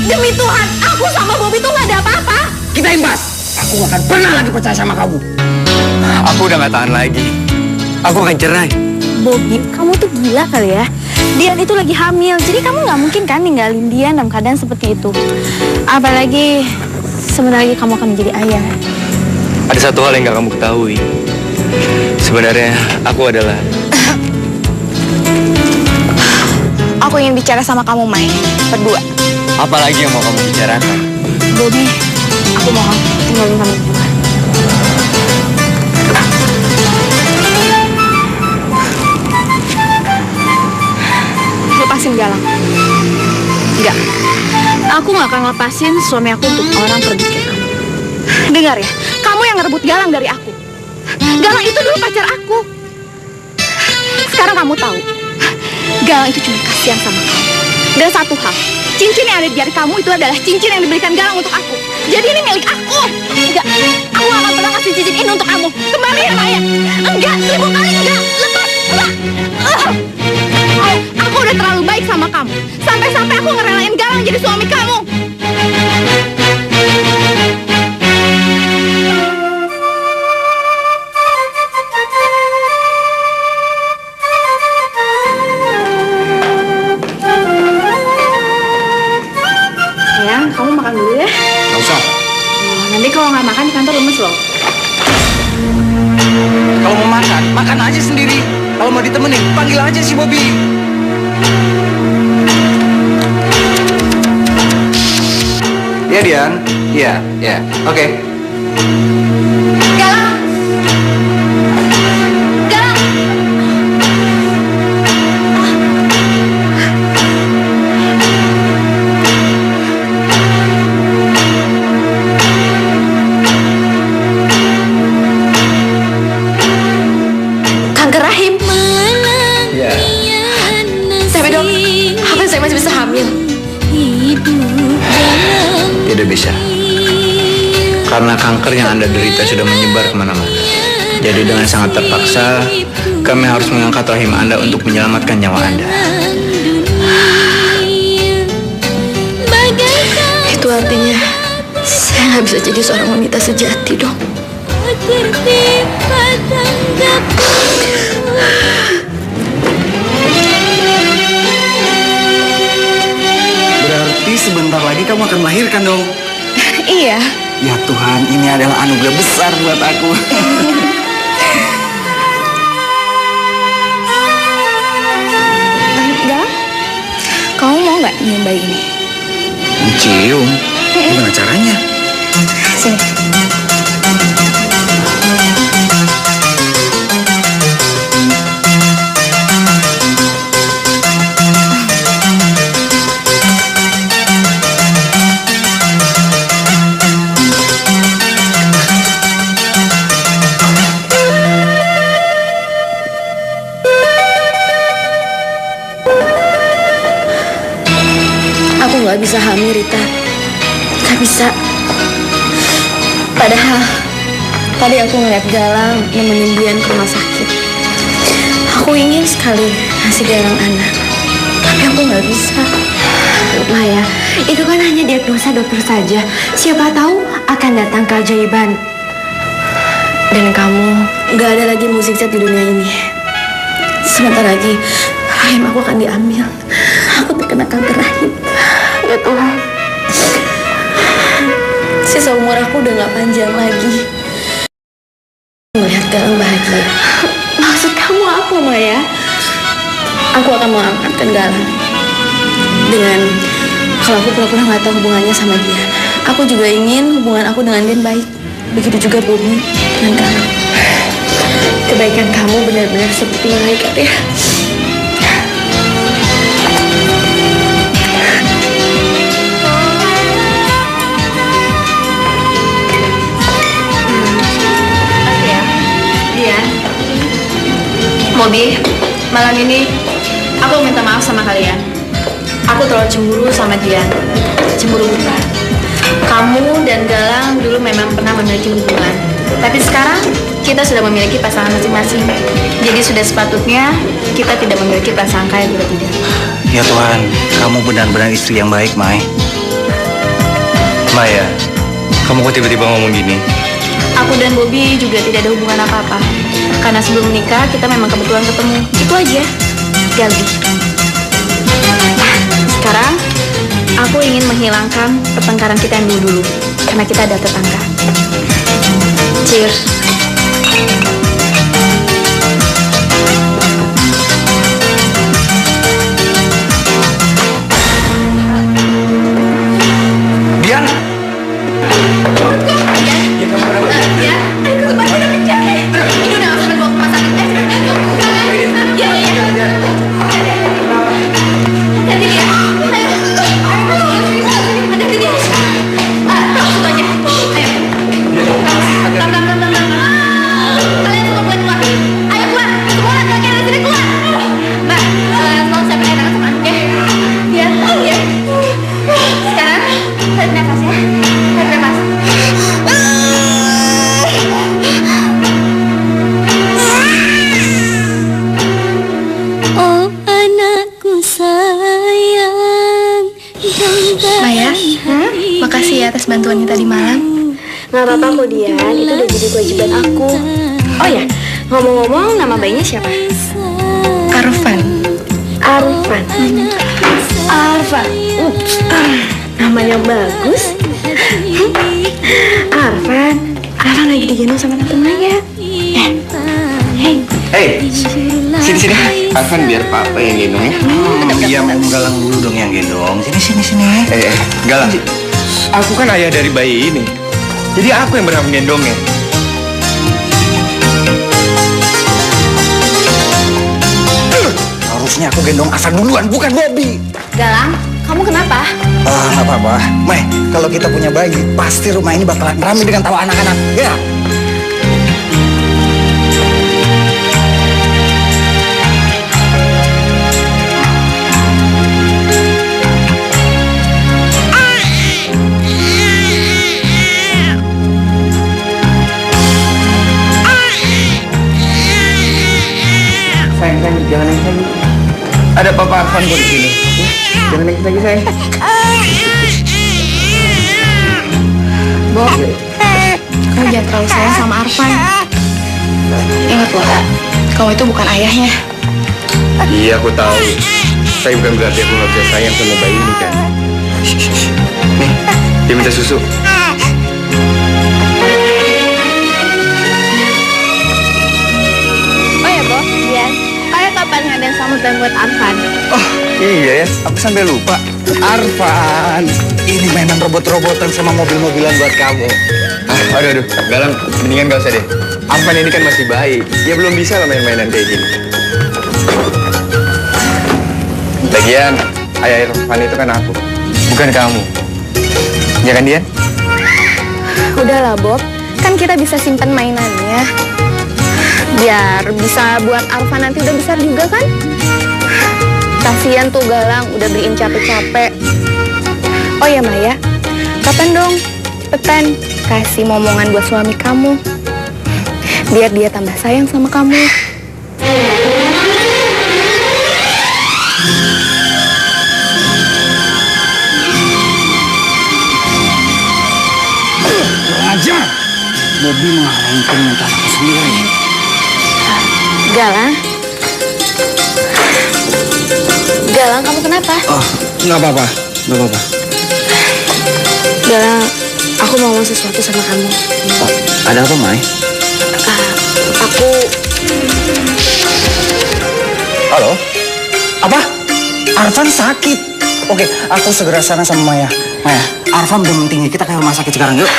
Demi Tuhan, aku sama Bobby tuh nggak ada apa-apa. Kita imbas. Aku gak akan pernah lagi percaya sama kamu. Aku udah nggak tahan lagi. Aku akan cerai. Bobby, kamu tuh gila kali ya. Dian itu lagi hamil, jadi kamu nggak mungkin kan ninggalin Dian dalam keadaan seperti itu. Apalagi sebentar lagi kamu akan menjadi ayah. Ada satu hal yang gak kamu ketahui. Sebenarnya aku adalah... Aku ingin bicara sama kamu, Mai. Berdua. Apalagi yang mau kamu bicarakan? Bobby, aku mohon tinggalin kami berdua. Lepasin Galang. Enggak. Aku gak akan lepasin suami aku untuk orang perebut kayak kamu. Dengar ya, kamu yang ngerebut Galang dari aku. Galang itu dulu pacar aku. Sekarang kamu tahu, Galang itu cuma kasihan sama kamu. Dan satu hal, cincin yang ada di jari kamu itu adalah cincin yang diberikan Galang untuk aku. Jadi ini milik aku. Enggak, aku gak akan pernah kasih cincin ini untuk kamu. Kembaliin, Maya. Enggak, 1000 kali enggak. Lepas. Aku udah terlalu baik sama kamu. Sampai-sampai aku ngerelain Galang jadi suami kamu. Sayang, kamu makan dulu ya. Nggak usah. Nanti kalau nggak makan di kantor lemes loh. Kalau mau makan, makan aja sendiri. Kalau mau ditemenin, panggil aja si Bobby. Iya, Dian. Iya, iya. Oke. Galang! Galang! Kanker rahim. Iya. Tapi dok, apa saya masih bisa hamil? Tidak bisa. Karena kanker yang Anda derita sudah menyebar kemana-mana. Jadi dengan sangat terpaksa, kami harus mengangkat rahim Anda untuk menyelamatkan nyawa Anda. Itu artinya saya nggak bisa jadi seorang wanita sejati, dok. Berarti sebentar lagi kamu akan melahirkan dong. Iya. Ya Tuhan, ini adalah anugerah besar buat aku. Galang, kamu mau nggak nyium bayi ini? Mencium? Gimana caranya? Sini. Aku nggak bisa hamil, Rita. Nggak bisa. Padahal tadi aku ngeliat Galang nemenin Dian ke rumah sakit. Aku ingin sekali ngasih Galang anak, tapi aku nggak bisa. Maya, itu kan hanya diagnosa dokter saja. Siapa tahu akan datang keajaiban. Dan kamu nggak ada lagi mukjizat di dunia ini. Sebentar lagi rahim aku akan diambil. Aku terkena kanker rahim. Ya Tuhan, sisa umur aku udah gak panjang lagi. Melihat Galang bahagia. Maksud kamu apa, Maya? Aku akan mengangkatkan Galang dengan kalau aku pura-pura gak tahu hubungannya sama dia. Aku juga ingin hubungan aku dengan dia baik. Begitu juga Bobby dengan Galang. Kebaikan kamu benar-benar seperti malaikat ya. Bobby, malam ini aku minta maaf sama kalian. Aku terlalu cemburu sama Dian. Cemburu buta. Kamu dan Galang dulu memang pernah memiliki hubungan. Tapi sekarang kita sudah memiliki pasangan masing-masing. Jadi sudah sepatutnya kita tidak memiliki prasangka yang tidak. Ya Tuhan, kamu benar-benar istri yang baik, Mai. Maya, kamu kok tiba-tiba ngomong gini? Aku dan Bobby juga tidak ada hubungan apa-apa. Karena sebelum menikah kita memang kebetulan ketemu. Itu aja. Gak lebih. Sekarang aku ingin menghilangkan pertengkaran kita yang dulu-dulu. Karena kita ada tetangga. Cheers. Dian! Bantuannya tadi malam. Nggak apa-apa kok Dian, itu udah jadi kewajiban aku. Oh ya, ngomong-ngomong nama bayinya siapa? Arfan. Arfan. Arfan. Namanya bagus. Arfan. Arfan lagi digendong sama Tante Maya. Hey, sini. Arfan biar papa yang gendong ya. Iya, mau Galang dulu dong yang gendong. Sini. Galang. Aku kan ayah dari bayi ini. Jadi aku yang berhak menggendongnya. Harusnya aku gendong Arfan duluan, bukan Bobby. Galang, kamu kenapa? Nggak apa-apa. Mai, kalau kita punya bayi, pasti rumah ini bakalan ramai dengan tawa anak-anak. Ya. Sayang, jangan nangis lagi. Ada Papa Arfan kok di sini. Jangan nangis lagi, sayang. Bob, kamu jangan terlalu sayang sama Arfan. Ingat loh, kamu itu bukan ayahnya. Iya, aku tahu. Tapi bukan berarti aku nggak bisa sayang sama bayi ini kan. Nih, dia minta susu. Kapan ngadain sambutan buat Arfan? Oh iya ya, aku sampai lupa. Arfan, ini mainan robot-robotan sama mobil-mobilan buat kamu. Aduh, Galang, mendingan gak usah deh. Arfan ini kan masih bayi, dia belum bisa lah main-mainan kayak gini. Lagian, ayah Arfan itu kan aku, bukan kamu. Ya kan, Dian? Udahlah, Bob. Kan kita bisa simpen mainannya. Biar bisa buat Arfan nanti udah besar juga kan? Kasian tuh Galang udah beliin capek-capek. Oh ya Maya, kapan dong? Cepetan kasih momongan buat suami kamu. Biar dia tambah sayang sama kamu. Ajar! Bobby menghalangi permintaan aku sendiri. Galang? Galang, kamu kenapa? Oh, nggak apa-apa. Galang, aku mau ngomong sesuatu sama kamu. Oh, ada apa, Mai? Aku... Halo? Apa? Arfan sakit. Oke, aku segera sana sama Maya. Maya, Arfan belum tinggi. Kita ke rumah sakit sekarang, yuk.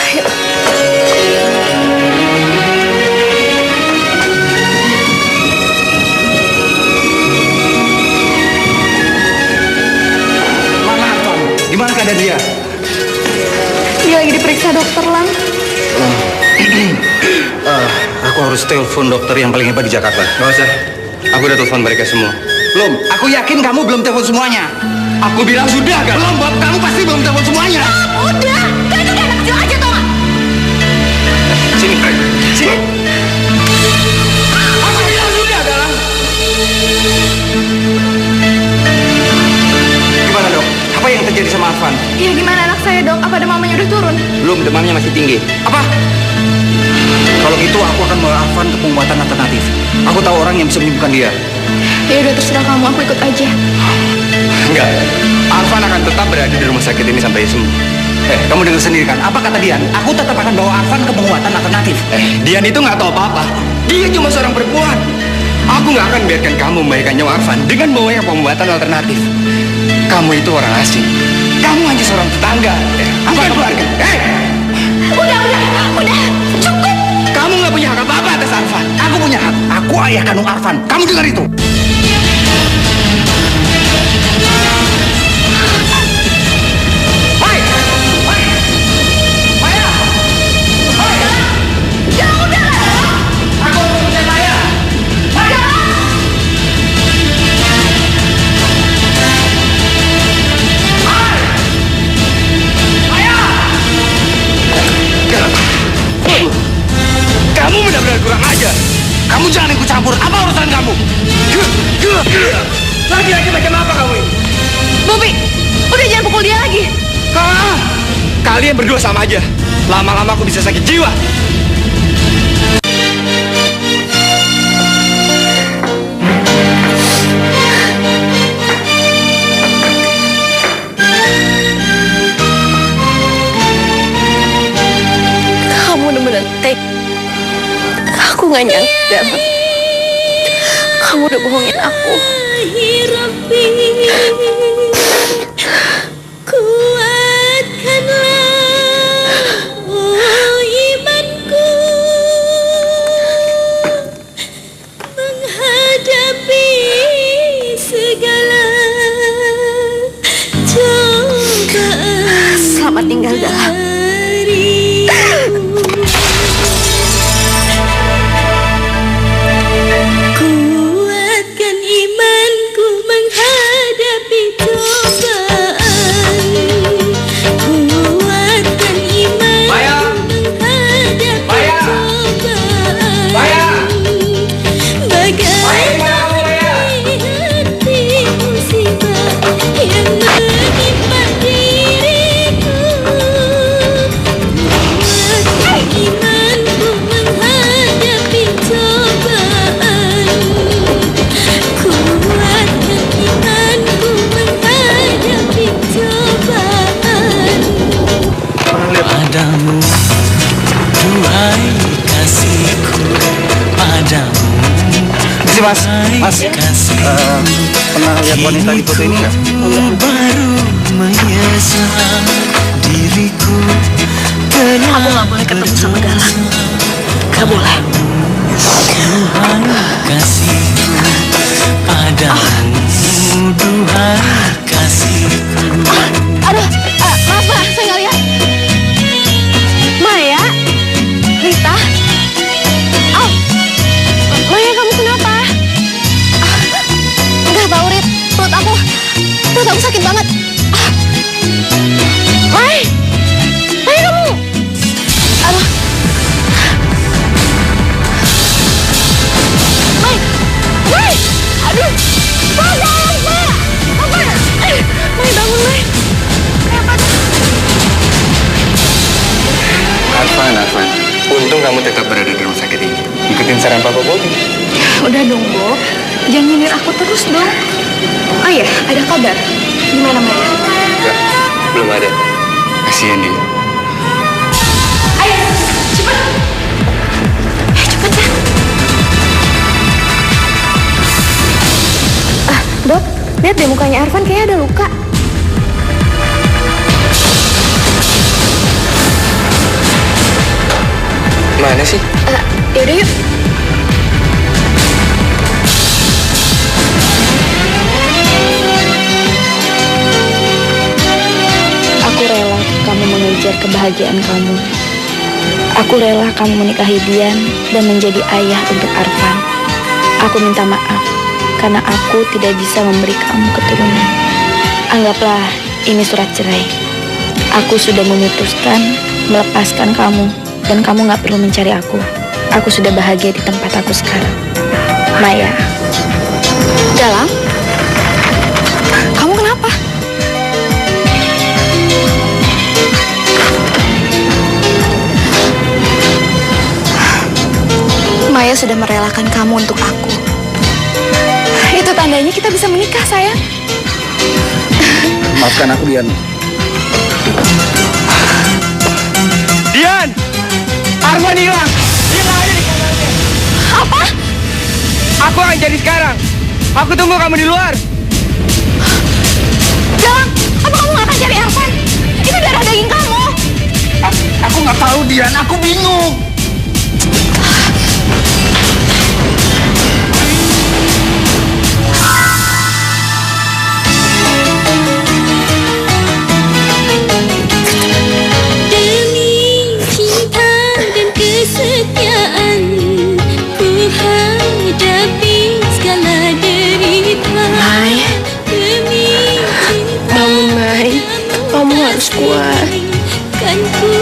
Mana Arfan? Gimana keadaan dia? Dia lagi diperiksa dokter, Lang. Aku harus telepon dokter yang paling hebat di Jakarta. Nggak usah. Aku udah telepon mereka semua. Belum. Aku yakin kamu belum telepon semuanya. Aku bilang sudah, kan? Belum, Bob. Kamu pasti belum telepon semuanya. Udah, kan itu kayak anak kecil aja tau gak? Sini, Frank. Sini. Aku bilang sudah, Galang. Gimana, Dok? Apa yang terjadi sama Arfan? Ya gimana anak saya, Dok? Apa demamnya udah turun? Belum, demamnya masih tinggi. Apa? Kalau gitu aku akan bawa Arfan ke pengobatan alternatif. Aku tahu orang yang bisa menyembuhkan dia. Ya udah terserah kamu, aku ikut aja. Enggak. Arfan akan tetap berada di rumah sakit ini sampai sembuh. Kamu dengar sendiri kan? Apa kata Dian? Aku tetap akan bawa Arfan ke pengobatan alternatif. Dian itu nggak tahu apa-apa. Dia cuma seorang perempuan. Aku nggak akan biarkan kamu membahayakan nyawa Arfan dengan bawanya pengobatan alternatif. Kamu itu orang asing. Kamu hanya seorang tetangga. Aku akan keluarga. Udah, cukup. Kamu nggak punya hak apa-apa atas Arfan. Aku punya hak. Aku ayah kandung Arfan. Kamu dengar itu? Kamu benar-benar kurang ajar. Kamu jangan ikut campur. Apa urusan kamu? Laki-laki macam apa kamu ini? Bobby, udah jangan pukul dia lagi. Kalian berdua sama aja. Lama-lama aku bisa sakit jiwa. Kamu bener-bener take. Aku gak nyangka. Kamu udah bohongin aku. Kuatkanlah, oh imanku, menghadapi segala cobaan. Selamat tinggal, Galang. Kuatkan imanku menghadapi cobaan. Kuatkan imanku menghadapi cobaan. Bagaimana hati musibah yang menimpa diriku. Kuatkan imanku menghadapi cobaan. Kuatkan imanku menghadapi cobaan. Padamu, duhai kasihku, padamu, Mas. Pernah lihat wanita di foto ini nggak? baru menyesal diriku telah Aku gak boleh ketemu sama Galang. Gak boleh. Duhai kasihku, padamu, duhai kasihku. Aduh, maaf Pak, saya nggak lihat. Maya? Rita? Maya, kamu kenapa? Nggak tahu, Rit. Perut aku sakit banget. kamu tetap berada di rumah sakit ini. Ikutin saran Papa Bobby. Udah dong, Bob. Jangan nyindir aku terus dong. Oh iya, ada kabar. Gimana Maya? Enggak, belum ada. Kasihan dia. Ayo, cepat. Cepat ya. Dok, lihat deh mukanya Arfan kayaknya ada luka. Mana sih? Yaudah yuk. Aku rela kamu mengejar kebahagiaan kamu. Aku rela kamu menikahi Dian dan menjadi ayah untuk Arfan. Aku minta maaf karena aku tidak bisa memberi kamu keturunan. Anggaplah ini surat cerai. Aku sudah memutuskan melepaskan kamu dan kamu gak perlu mencari aku. Aku sudah bahagia di tempat aku sekarang. Maya. Galang? Kamu kenapa? Maya sudah merelakan kamu untuk aku. Itu tandanya kita bisa menikah, sayang. Maafkan aku, Dian. Dian! Arfan hilang! Dia nggak ada di kamarnya. Apa? Aku akan jadi sekarang. Aku tunggu kamu di luar. Galang, apa kamu gak akan cari Arfan? Itu darah daging kamu. Aku nggak tahu, Dian. Aku bingung. Demi cinta dan kesetiaan, ku hadapi segala derita. Demi cinta, Bangun, Mai. Kamu harus kuat. kan ku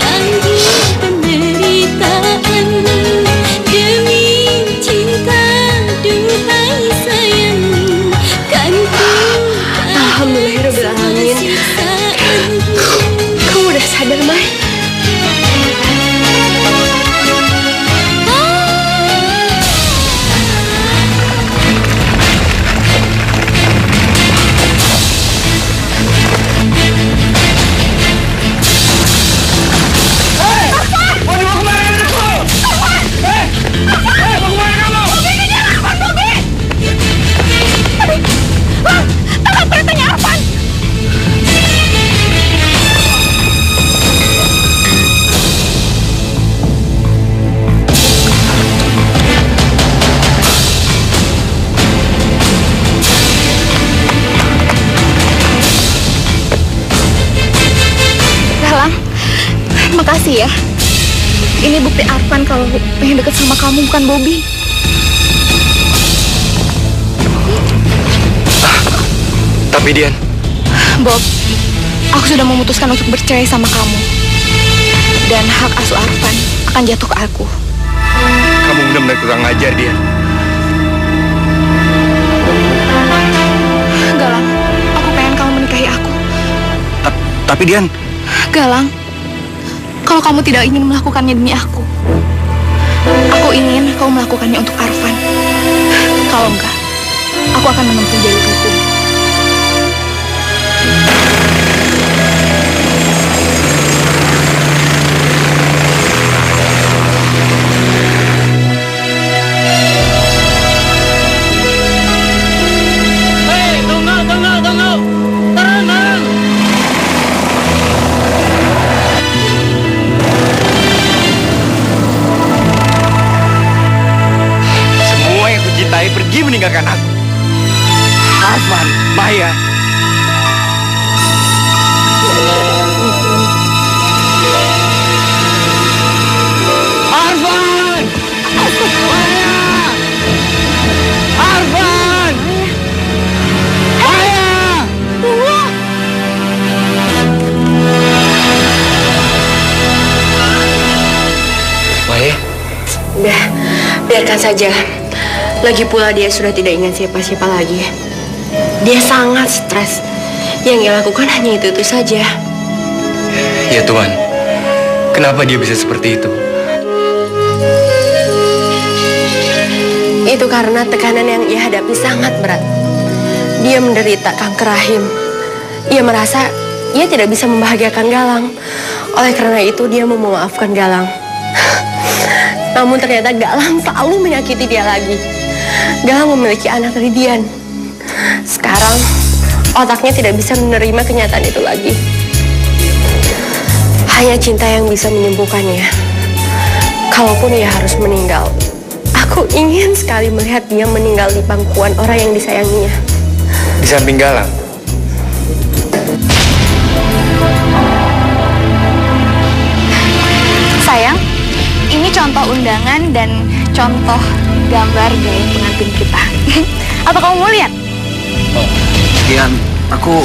tanggung penderitaan. Demi cinta, duhai sayang, kan ku Alhamdulillahirrahmanirrahim. Kamu udah sadar, Mai? Galang, makasih ya. Ini bukti Arfan kalau pengen deket sama kamu, bukan Bobby. Tapi Dian, Bob, aku sudah memutuskan untuk bercerai sama kamu. Dan hak asuh Arfan akan jatuh ke aku. kamu benar-benar kurang ajar, Dian. Galang, aku pengen kamu menikahi aku. Tapi Dian, Galang, kalau kamu tidak ingin melakukannya demi aku ingin kamu melakukannya untuk Arfan. Kalau enggak, aku akan menempuh jalur hukum. Pergi meninggalkan aku. Arfan, Maya. Arfan! Maya! Arfan! Maya! Maya? Udah, biarkan saja. Lagi pula dia sudah tidak ingat siapa-siapa lagi. Dia sangat stres. Yang dia lakukan hanya itu saja. Ya Tuhan, kenapa dia bisa seperti itu? Itu karena tekanan yang ia hadapi sangat berat. Dia menderita kanker rahim. Ia merasa ia tidak bisa membahagiakan Galang. Oleh karena itu dia mau memaafkan Galang. Namun ternyata Galang selalu menyakiti dia lagi. Galang memiliki anak dari Dian. Sekarang otaknya tidak bisa menerima kenyataan itu lagi. Hanya cinta yang bisa menyembuhkannya. Kalaupun ia harus meninggal, aku ingin sekali melihat dia meninggal di pangkuan orang yang disayanginya. Di samping Galang. Sayang, ini contoh undangan dan contoh gambar gaya pengantin kita. Apa kamu mau lihat? Dian, aku...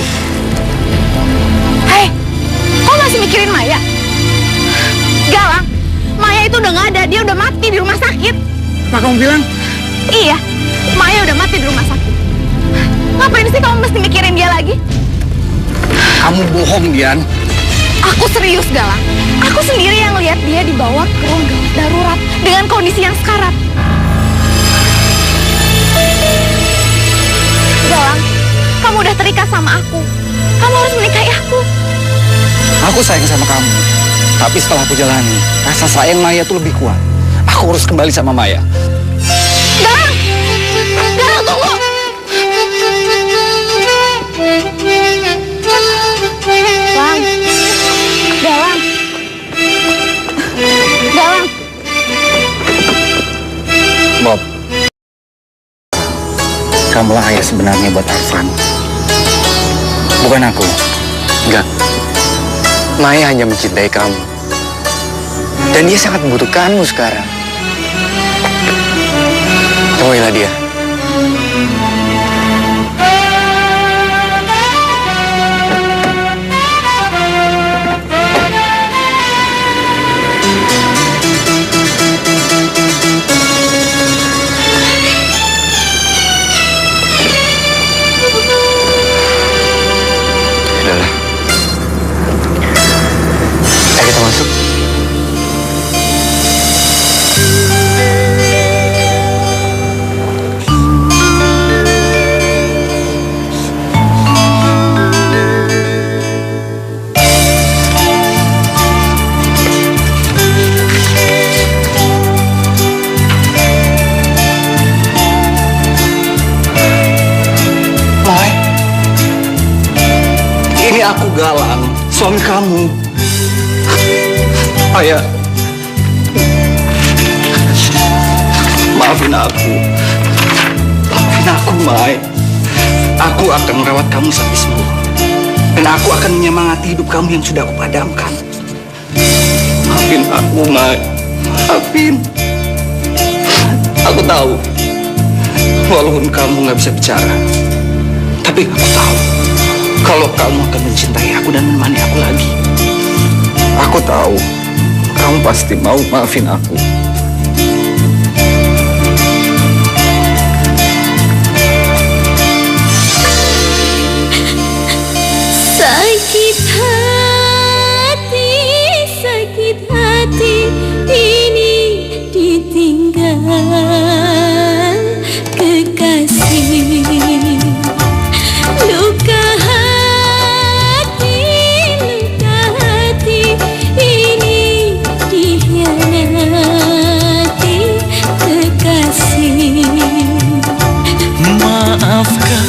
Hei, kok masih mikirin Maya? Galang, Maya itu udah nggak ada, dia udah mati di rumah sakit. Apa kamu bilang? Iya, Maya udah mati di rumah sakit. Ngapain sih kamu mesti mikirin dia lagi? Kamu bohong, Dian. Aku serius, Galang. Aku sendiri yang lihat dia dibawa ke ruang gawat darurat dengan kondisi yang sekarat. Galang, kamu udah terikat sama aku. Kamu harus menikahi aku. Aku sayang sama kamu. Tapi setelah aku jalani, rasa sayang Maya tuh lebih kuat. Aku harus kembali sama Maya. Galang! Galang, tunggu! Galang! Galang! Galang! Bob, kamulah ayah sebenarnya buat Arfan. Bukan aku. Enggak. Maya hanya mencintai kamu. Dan dia sangat membutuhkanmu sekarang. Temuilah dia. Udahlah. Ayo kita masuk. Ini aku Galang, suami kamu. Ayah, maafin aku. Maafin aku, Mai. Aku akan merawat kamu sampai sembuh. Dan aku akan menyemangati hidup kamu yang sudah aku padamkan. Maafin aku, Mai. Maafin. Aku tahu, walaupun kamu nggak bisa bicara, tapi aku tahu kalau kamu akan mencintai aku dan menemani aku lagi. Aku tahu kamu pasti mau maafin aku. Sakit hati ini ditinggal kekasih. Luka hati ini dikhianati kekasih. Maafkan